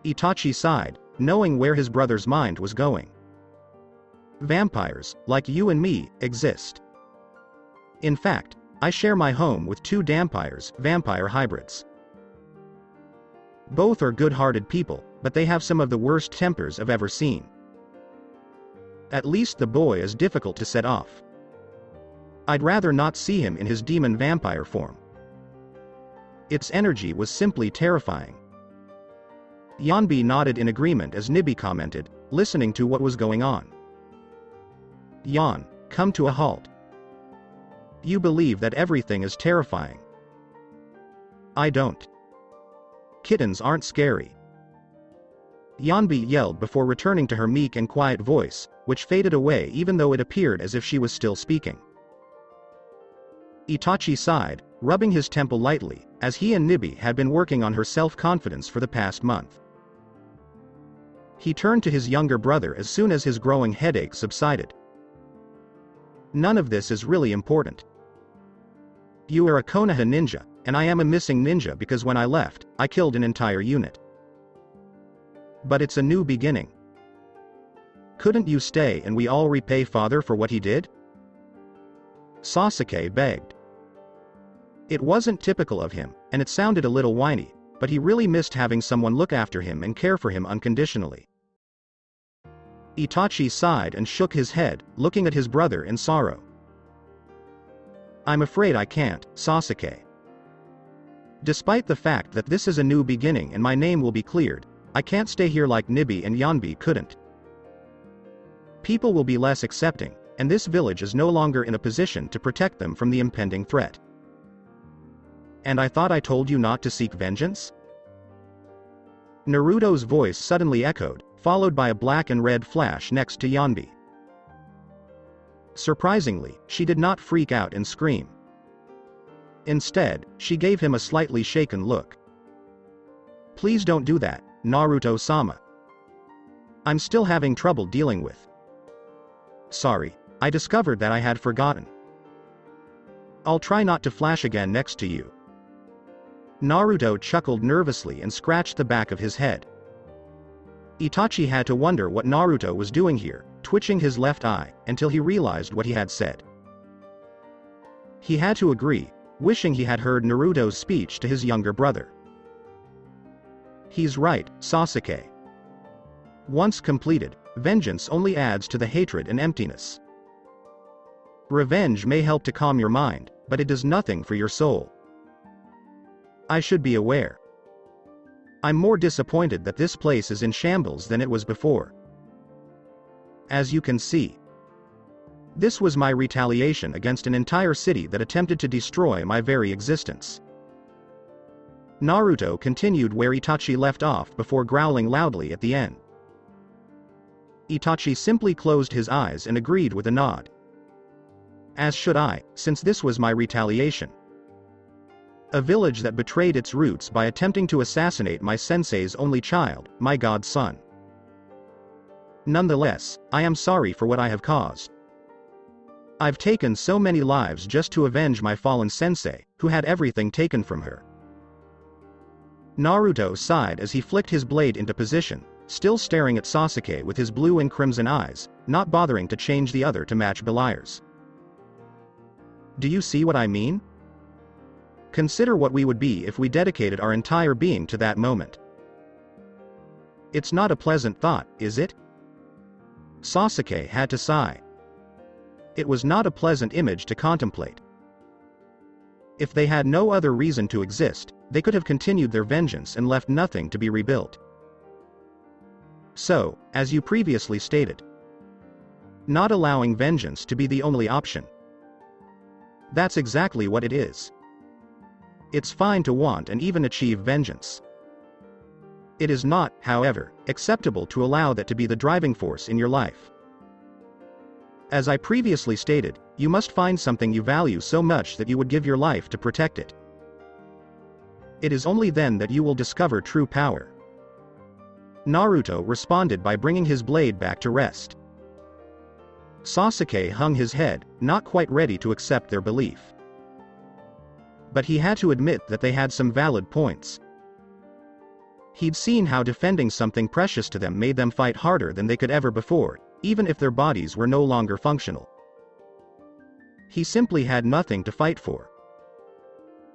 Speaker 2: Itachi sighed, knowing where his brother's mind was going. Vampires, like you and me, exist. In fact, I share my home with 2 dampires, vampire hybrids. Both are good-hearted people, but they have some of the worst tempers I've ever seen. At least the boy is difficult to set off. I'd rather not see him in his demon vampire form. Its energy was simply terrifying. Yanbi nodded in agreement as Nibi commented, listening to what was going on. Yan, come to a halt. You believe that everything is terrifying. I don't. Kittens aren't scary. Yanbi yelled before returning to her meek and quiet voice, which faded away even though it appeared as if she was still speaking. Itachi sighed, rubbing his temple lightly, as he and Nibi had been working on her self-confidence for the past month. He turned to his younger brother as soon as his growing headache subsided. None of this is really important. You are a Konoha ninja, and I am a missing ninja because when I left, I killed an entire unit. But it's a new beginning. Couldn't you stay and we all repay father for what he did? Sasuke begged. It wasn't typical of him, and it sounded a little whiny, but he really missed having someone look after him and care for him unconditionally. Itachi sighed and shook his head, looking at his brother in sorrow. I'm afraid I can't, Sasuke. Despite the fact that this is a new beginning and my name will be cleared, I can't stay here like Nibi and Yanbi couldn't. People will be less accepting, and this village is no longer in a position to protect them from the impending threat. And I thought I told you not to seek vengeance? Naruto's voice suddenly echoed, followed by a black and red flash next to Yanbi. Surprisingly, she did not freak out and scream. Instead, she gave him a slightly shaken look. Please don't do that, Naruto-sama. I'm still having trouble dealing with. Sorry, I discovered that I had forgotten. I'll try not to flash again next to you. Naruto chuckled nervously and scratched the back of his head. Itachi had to wonder what Naruto was doing here, twitching his left eye, until he realized what he had said. He had to agree, wishing he had heard Naruto's speech to his younger brother. He's right, Sasuke. Once completed, vengeance only adds to the hatred and emptiness. Revenge may help to calm your mind, but it does nothing for your soul. I should be aware. I'm more disappointed that this place is in shambles than it was before. As you can see, this was my retaliation against an entire city that attempted to destroy my very existence. Naruto continued where Itachi left off before growling loudly at the end. Itachi simply closed his eyes and agreed with a nod. As should I, since this was my retaliation. A village that betrayed its roots by attempting to assassinate my sensei's only child, my godson. Nonetheless, I am sorry for what I have caused. I've taken so many lives just to avenge my fallen sensei, who had everything taken from her. Naruto sighed as he flicked his blade into position, still staring at Sasuke with his blue and crimson eyes, not bothering to change the other to match Beliar's. Do you see what I mean? Consider what we would be if we dedicated our entire being to that moment. It's not a pleasant thought, is it? Sasuke had to sigh. It was not a pleasant image to contemplate. If they had no other reason to exist, they could have continued their vengeance and left nothing to be rebuilt. So, as you previously stated, not allowing vengeance to be the only option. That's exactly what it is. It's fine to want and even achieve vengeance. It is not, however, acceptable to allow that to be the driving force in your life. As I previously stated, you must find something you value so much that you would give your life to protect it. It is only then that you will discover true power. Naruto responded by bringing his blade back to rest. Sasuke hung his head, not quite ready to accept their belief. But he had to admit that they had some valid points. He'd seen how defending something precious to them made them fight harder than they could ever before, even if their bodies were no longer functional. He simply had nothing to fight for.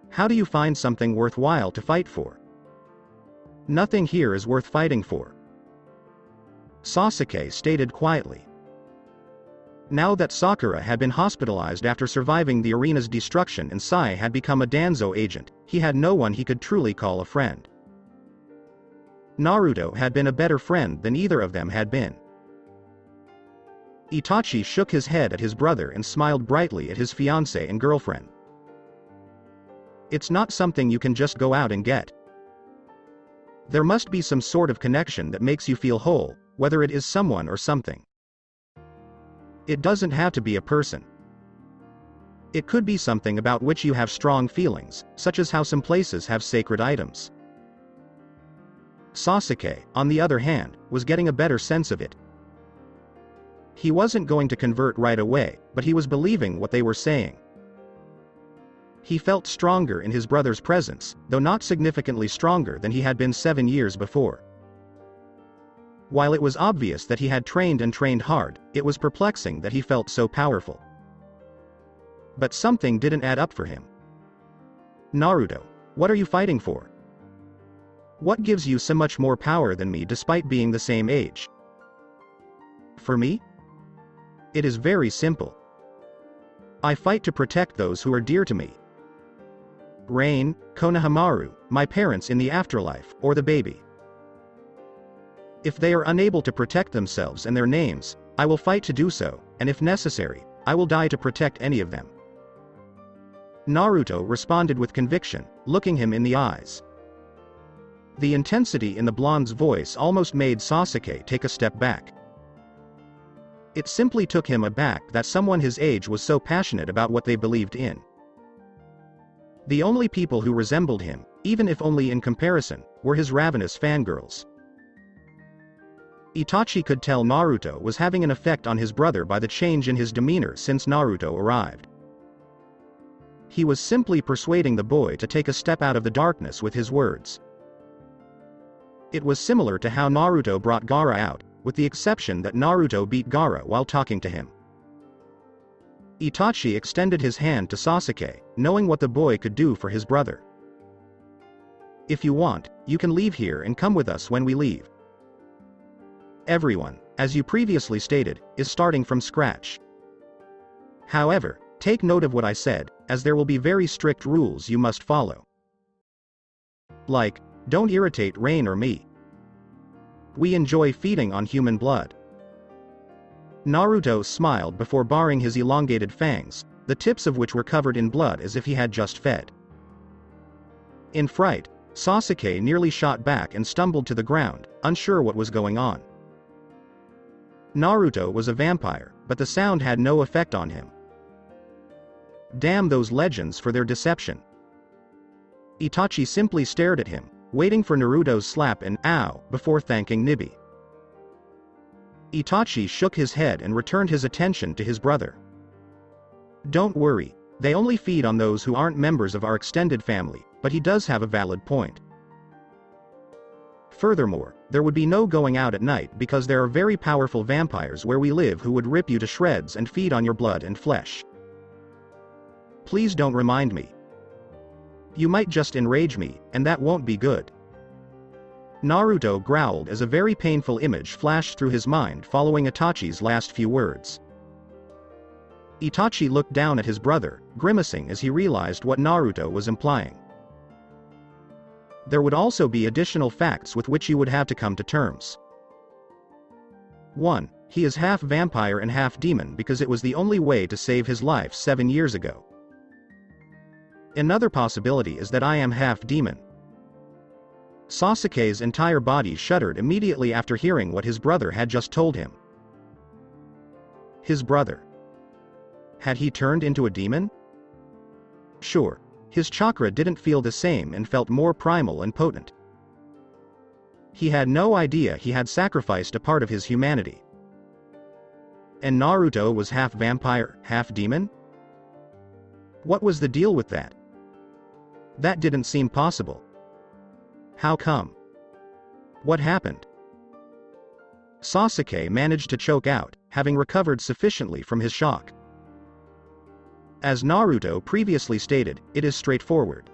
Speaker 2: How do you find something worthwhile to fight for? Nothing here is worth fighting for, Sasuke stated quietly. Now that Sakura had been hospitalized after surviving the arena's destruction and Sai had become a Danzo agent, he had no one he could truly call a friend. Naruto had been a better friend than either of them had been. Itachi shook his head at his brother and smiled brightly at his fiancée and girlfriend. It's not something you can just go out and get. There must be some sort of connection that makes you feel whole, whether it is someone or something. It doesn't have to be a person. It could be something about which you have strong feelings, such as how some places have sacred items. Sasuke, on the other hand, was getting a better sense of it. He wasn't going to convert right away, but he was believing what they were saying. He felt stronger in his brother's presence, though not significantly stronger than he had been 7 years before. While it was obvious that he had trained and trained hard, it was perplexing that he felt so powerful. But something didn't add up for him. Naruto, what are you fighting for? What gives you so much more power than me despite being the same age? For me? It is very simple. I fight to protect those who are dear to me. Rayne, Konohamaru, my parents in the afterlife, or the baby. If they are unable to protect themselves and their names, I will fight to do so, and if necessary, I will die to protect any of them. Naruto responded with conviction, looking him in the eyes. The intensity in the blonde's voice almost made Sasuke take a step back. It simply took him aback that someone his age was so passionate about what they believed in. The only people who resembled him, even if only in comparison, were his ravenous fangirls. Itachi could tell Naruto was having an effect on his brother by the change in his demeanor since Naruto arrived. He was simply persuading the boy to take a step out of the darkness with his words. It was similar to how Naruto brought Gaara out, with the exception that Naruto beat Gaara while talking to him. Itachi extended his hand to Sasuke, knowing what the boy could do for his brother. If you want, you can leave here and come with us when we leave. Everyone, as you previously stated, is starting from scratch. However, take note of what I said, as there will be very strict rules you must follow. Like, don't irritate Rayne or me. We enjoy feeding on human blood. Naruto smiled before baring his elongated fangs, the tips of which were covered in blood as if he had just fed. In fright, Sasuke nearly shot back and stumbled to the ground, unsure what was going on. Naruto was a vampire, but the sound had no effect on him. Damn those legends for their deception. Itachi simply stared at him, waiting for Naruto's slap and ow before thanking Nibi. Itachi shook his head and returned his attention to his brother. Don't worry, they only feed on those who aren't members of our extended family, but he does have a valid point. Furthermore, there would be no going out at night because there are very powerful vampires where we live who would rip you to shreds and feed on your blood and flesh. Please don't remind me. You might just enrage me, and that won't be good. Naruto growled as a very painful image flashed through his mind following Itachi's last few words. Itachi looked down at his brother, grimacing as he realized what Naruto was implying. There would also be additional facts with which you would have to come to terms. 1. He is half vampire and half demon because it was the only way to save his life 7 years ago. Another possibility is that I am half demon. Sasuke's entire body shuddered immediately after hearing what his brother had just told him. His brother. Had he turned into a demon? Sure, his chakra didn't feel the same and felt more primal and potent. He had no idea he had sacrificed a part of his humanity. And Naruto was half vampire, half demon? What was the deal with that? That didn't seem possible. How come? What happened? Sasuke managed to choke out, having recovered sufficiently from his shock. As Naruto previously stated, it is straightforward.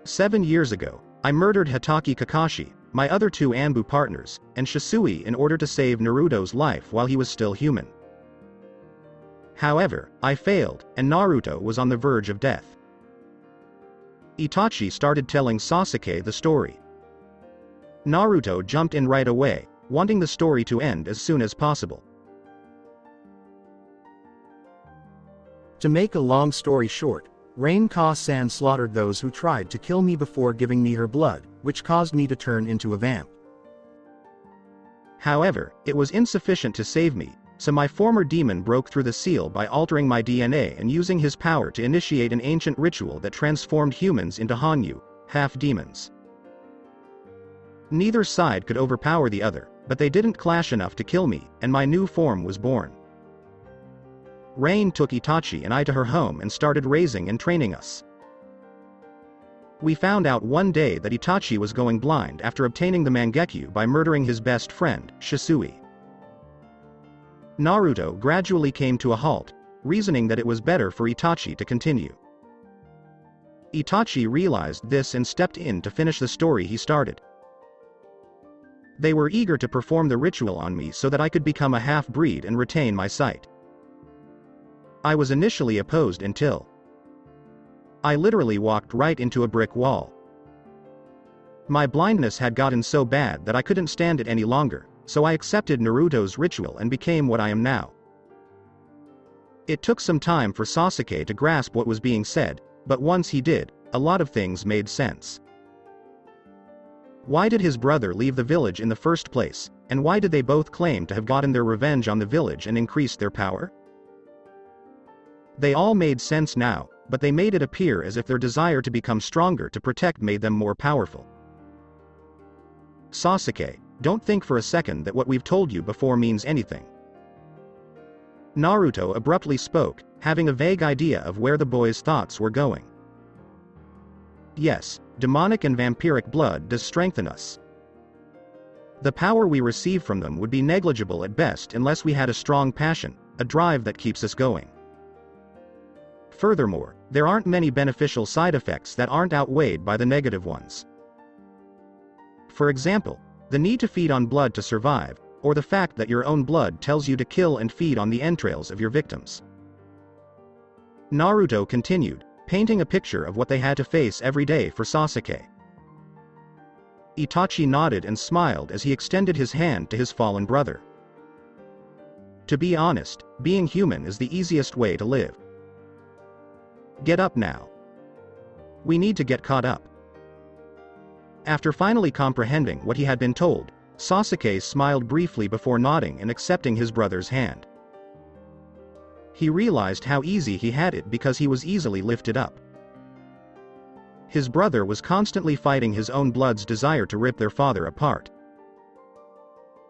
Speaker 2: 7 years ago, I murdered Hatake Kakashi, my other 2 Anbu partners, and Shisui in order to save Naruto's life while he was still human. However, I failed, and Naruto was on the verge of death. Itachi started telling Sasuke the story. Naruto jumped in right away, wanting the story to end as soon as possible.
Speaker 3: To make a long story short, Rayne Ka-san slaughtered those who tried to kill me before giving me her blood, which caused me to turn into a vamp.
Speaker 2: However, it was insufficient to save me, so my former demon broke through the seal by altering my DNA and using his power to initiate an ancient ritual that transformed humans into Hanyu, half-demons. Neither side could overpower the other, but they didn't clash enough to kill me, and my new form was born. Rayne took Itachi and I to her home and started raising and training us. We found out one day that Itachi was going blind after obtaining the Mangekyo by murdering his best friend, Shisui. Naruto gradually came to a halt, reasoning that it was better for Itachi to continue. Itachi realized this and stepped in to finish the story he started. They were eager to perform the ritual on me so that I could become a half-breed and retain my sight. I was initially opposed until I literally walked right into a brick wall. My blindness had gotten so bad that I couldn't stand it any longer, so I accepted Naruto's ritual and became what I am now. It took some time for Sasuke to grasp what was being said, but once he did, a lot of things made sense. Why did his brother leave the village in the first place, and why did they both claim to have gotten their revenge on the village and increased their power? They all made sense now, but they made it appear as if their desire to become stronger to protect made them more powerful. Sasuke, don't think for a second that what we've told you before means anything. Naruto abruptly spoke, having a vague idea of where the boy's thoughts were going. Yes, demonic and vampiric blood does strengthen us. The power we receive from them would be negligible at best unless we had a strong passion, a drive that keeps us going. Furthermore, there aren't many beneficial side effects that aren't outweighed by the negative ones. For example, the need to feed on blood to survive, or the fact that your own blood tells you to kill and feed on the entrails of your victims. Naruto continued, painting a picture of what they had to face every day for Sasuke. Itachi nodded and smiled as he extended his hand to his fallen brother. To be honest, being human is the easiest way to live. Get up now. We need to get caught up. After finally comprehending what he had been told, Sasuke smiled briefly before nodding and accepting his brother's hand. He realized how easy he had it because he was easily lifted up. His brother was constantly fighting his own blood's desire to rip their father apart.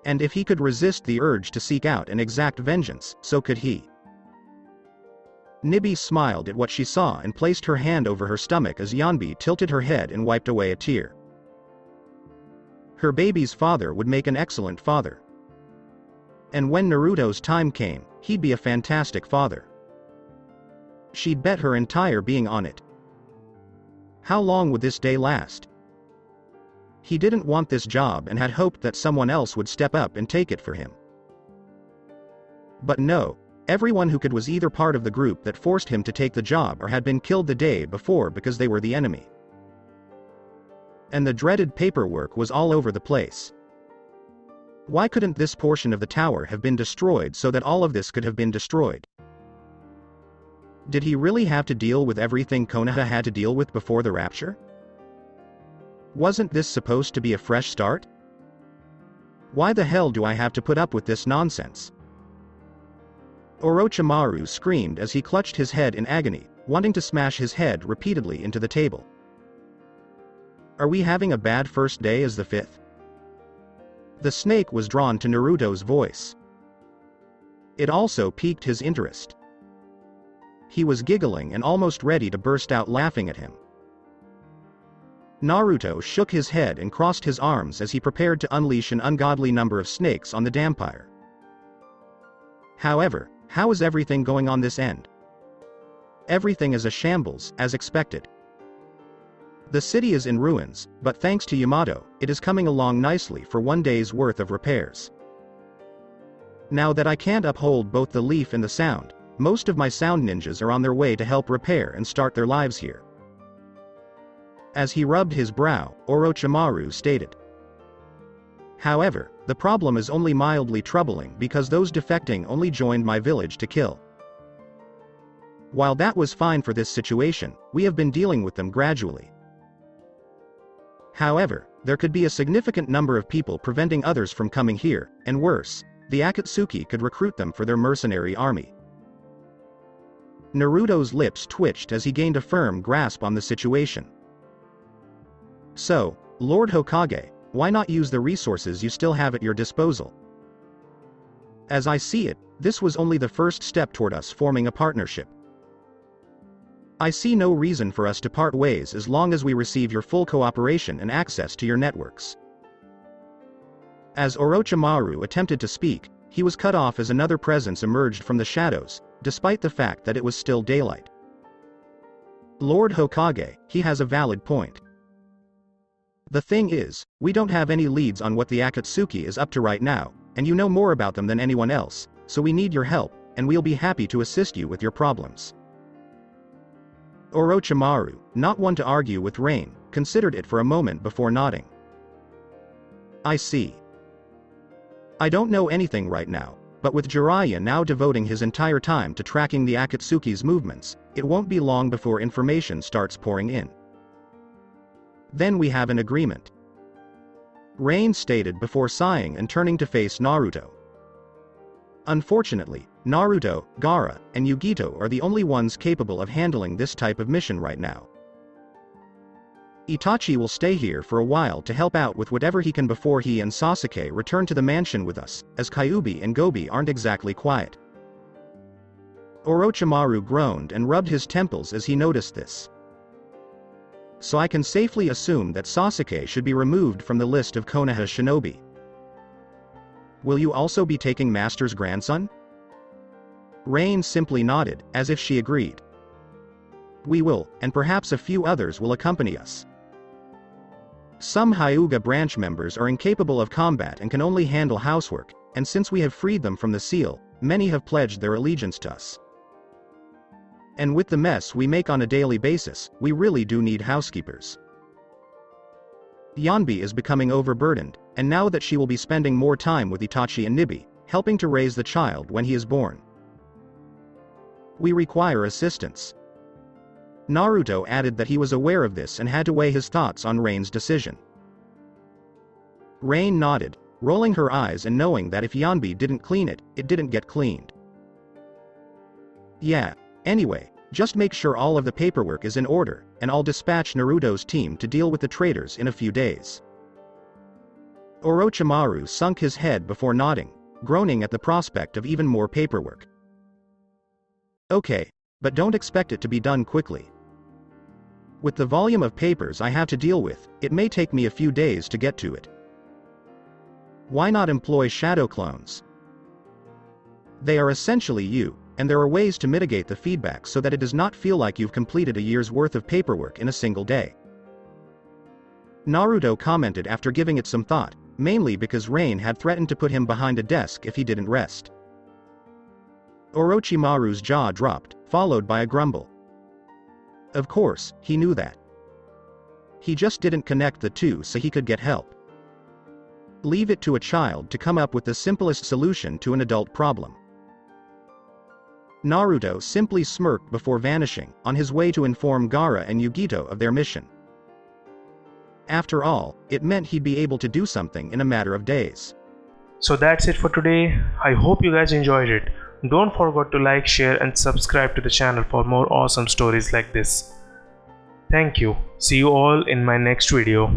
Speaker 2: And if he could resist the urge to seek out and exact vengeance, so could he. Nibi smiled at what she saw and placed her hand over her stomach as Yanbi tilted her head and wiped away a tear. Her baby's father would make an excellent father. And when Naruto's time came, he'd be a fantastic father. She'd bet her entire being on it. How long would this day last? He didn't want this job and had hoped that someone else would step up and take it for him. But no. Everyone who could was either part of the group that forced him to take the job or had been killed the day before because they were the enemy. And the dreaded paperwork was all over the place. Why couldn't this portion of the tower have been destroyed so that all of this could have been destroyed? Did he really have to deal with everything Konoha had to deal with before the rapture? Wasn't this supposed to be a fresh start? Why the hell do I have to put up with this nonsense? Orochimaru screamed as he clutched his head in agony, wanting to smash his head repeatedly into the table. Are we having a bad first day as the fifth? The snake was drawn to Naruto's voice. It also piqued his interest. He was giggling and almost ready to burst out laughing at him. Naruto shook his head and crossed his arms as he prepared to unleash an ungodly number of snakes on the dhampir. However, how is everything going on this end? Everything is a shambles, as expected. The city is in ruins, but thanks to Yamato, it is coming along nicely for one day's worth of repairs. Now that I can't uphold both the leaf and the sound, most of my sound ninjas are on their way to help repair and start their lives here. As he rubbed his brow, Orochimaru stated. However, the problem is only mildly troubling because those defecting only joined my village to kill. While that was fine for this situation, we have been dealing with them gradually. However, there could be a significant number of people preventing others from coming here, and worse, the Akatsuki could recruit them for their mercenary army. Naruto's lips twitched as he gained a firm grasp on the situation. So, Lord Hokage, why not use the resources you still have at your disposal? As I see it, this was only the first step toward us forming a partnership. I see no reason for us to part ways as long as we receive your full cooperation and access to your networks. As Orochimaru attempted to speak, he was cut off as another presence emerged from the shadows, despite the fact that it was still daylight. Lord Hokage, he has a valid point. The thing is, we don't have any leads on what the Akatsuki is up to right now, and you know more about them than anyone else, so we need your help, and we'll be happy to assist you with your problems. Orochimaru, not one to argue with Rayne, considered it for a moment before nodding. I see. I don't know anything right now, but with Jiraiya now devoting his entire time to tracking the Akatsuki's movements, it won't be long before information starts pouring in. Then we have an agreement. Rayne stated before sighing and turning to face Naruto. Unfortunately, Naruto, Gaara, and Yugito are the only ones capable of handling this type of mission right now. Itachi will stay here for a while to help out with whatever he can before he and Sasuke return to the mansion with us, as Kyuubi and Gobi aren't exactly quiet. Orochimaru groaned and rubbed his temples as he noticed this. So I can safely assume that Sasuke should be removed from the list of Konoha shinobi. Will you also be taking Master's grandson? Rayne simply nodded, as if she agreed. We will, and perhaps a few others will accompany us. Some Hyuga branch members are incapable of combat and can only handle housework, and since we have freed them from the seal, many have pledged their allegiance to us. And with the mess we make on a daily basis, we really do need housekeepers. Yanbi is becoming overburdened, and now that she will be spending more time with Itachi and Nibi, helping to raise the child when he is born. We require assistance. Naruto added that he was aware of this and had to weigh his thoughts on Rayne's decision. Rayne nodded, rolling her eyes and knowing that if Yanbi didn't clean it, it didn't get cleaned. Yeah, anyway, just make sure all of the paperwork is in order, and I'll dispatch Naruto's team to deal with the traitors in a few days. Orochimaru sunk his head before nodding, groaning at the prospect of even more paperwork. Okay, but don't expect it to be done quickly. With the volume of papers I have to deal with, it may take me a few days to get to it. Why not employ shadow clones? They are essentially you, and there are ways to mitigate the feedback so that it does not feel like you've completed a year's worth of paperwork in a single day. Naruto commented after giving it some thought, mainly because Rayne had threatened to put him behind a desk if he didn't rest. Orochimaru's jaw dropped, followed by a grumble. Of course, he knew that. He just didn't connect the two so he could get help. Leave it to a child to come up with the simplest solution to an adult problem. Naruto simply smirked before vanishing, on his way to inform Gaara and Yugito of their mission. After all, it meant he'd be able to do something in a matter of days.
Speaker 1: So that's it for today. I hope you guys enjoyed it. Don't forget to like, share and subscribe to the channel for more awesome stories like this. Thank you. See you all in my next video.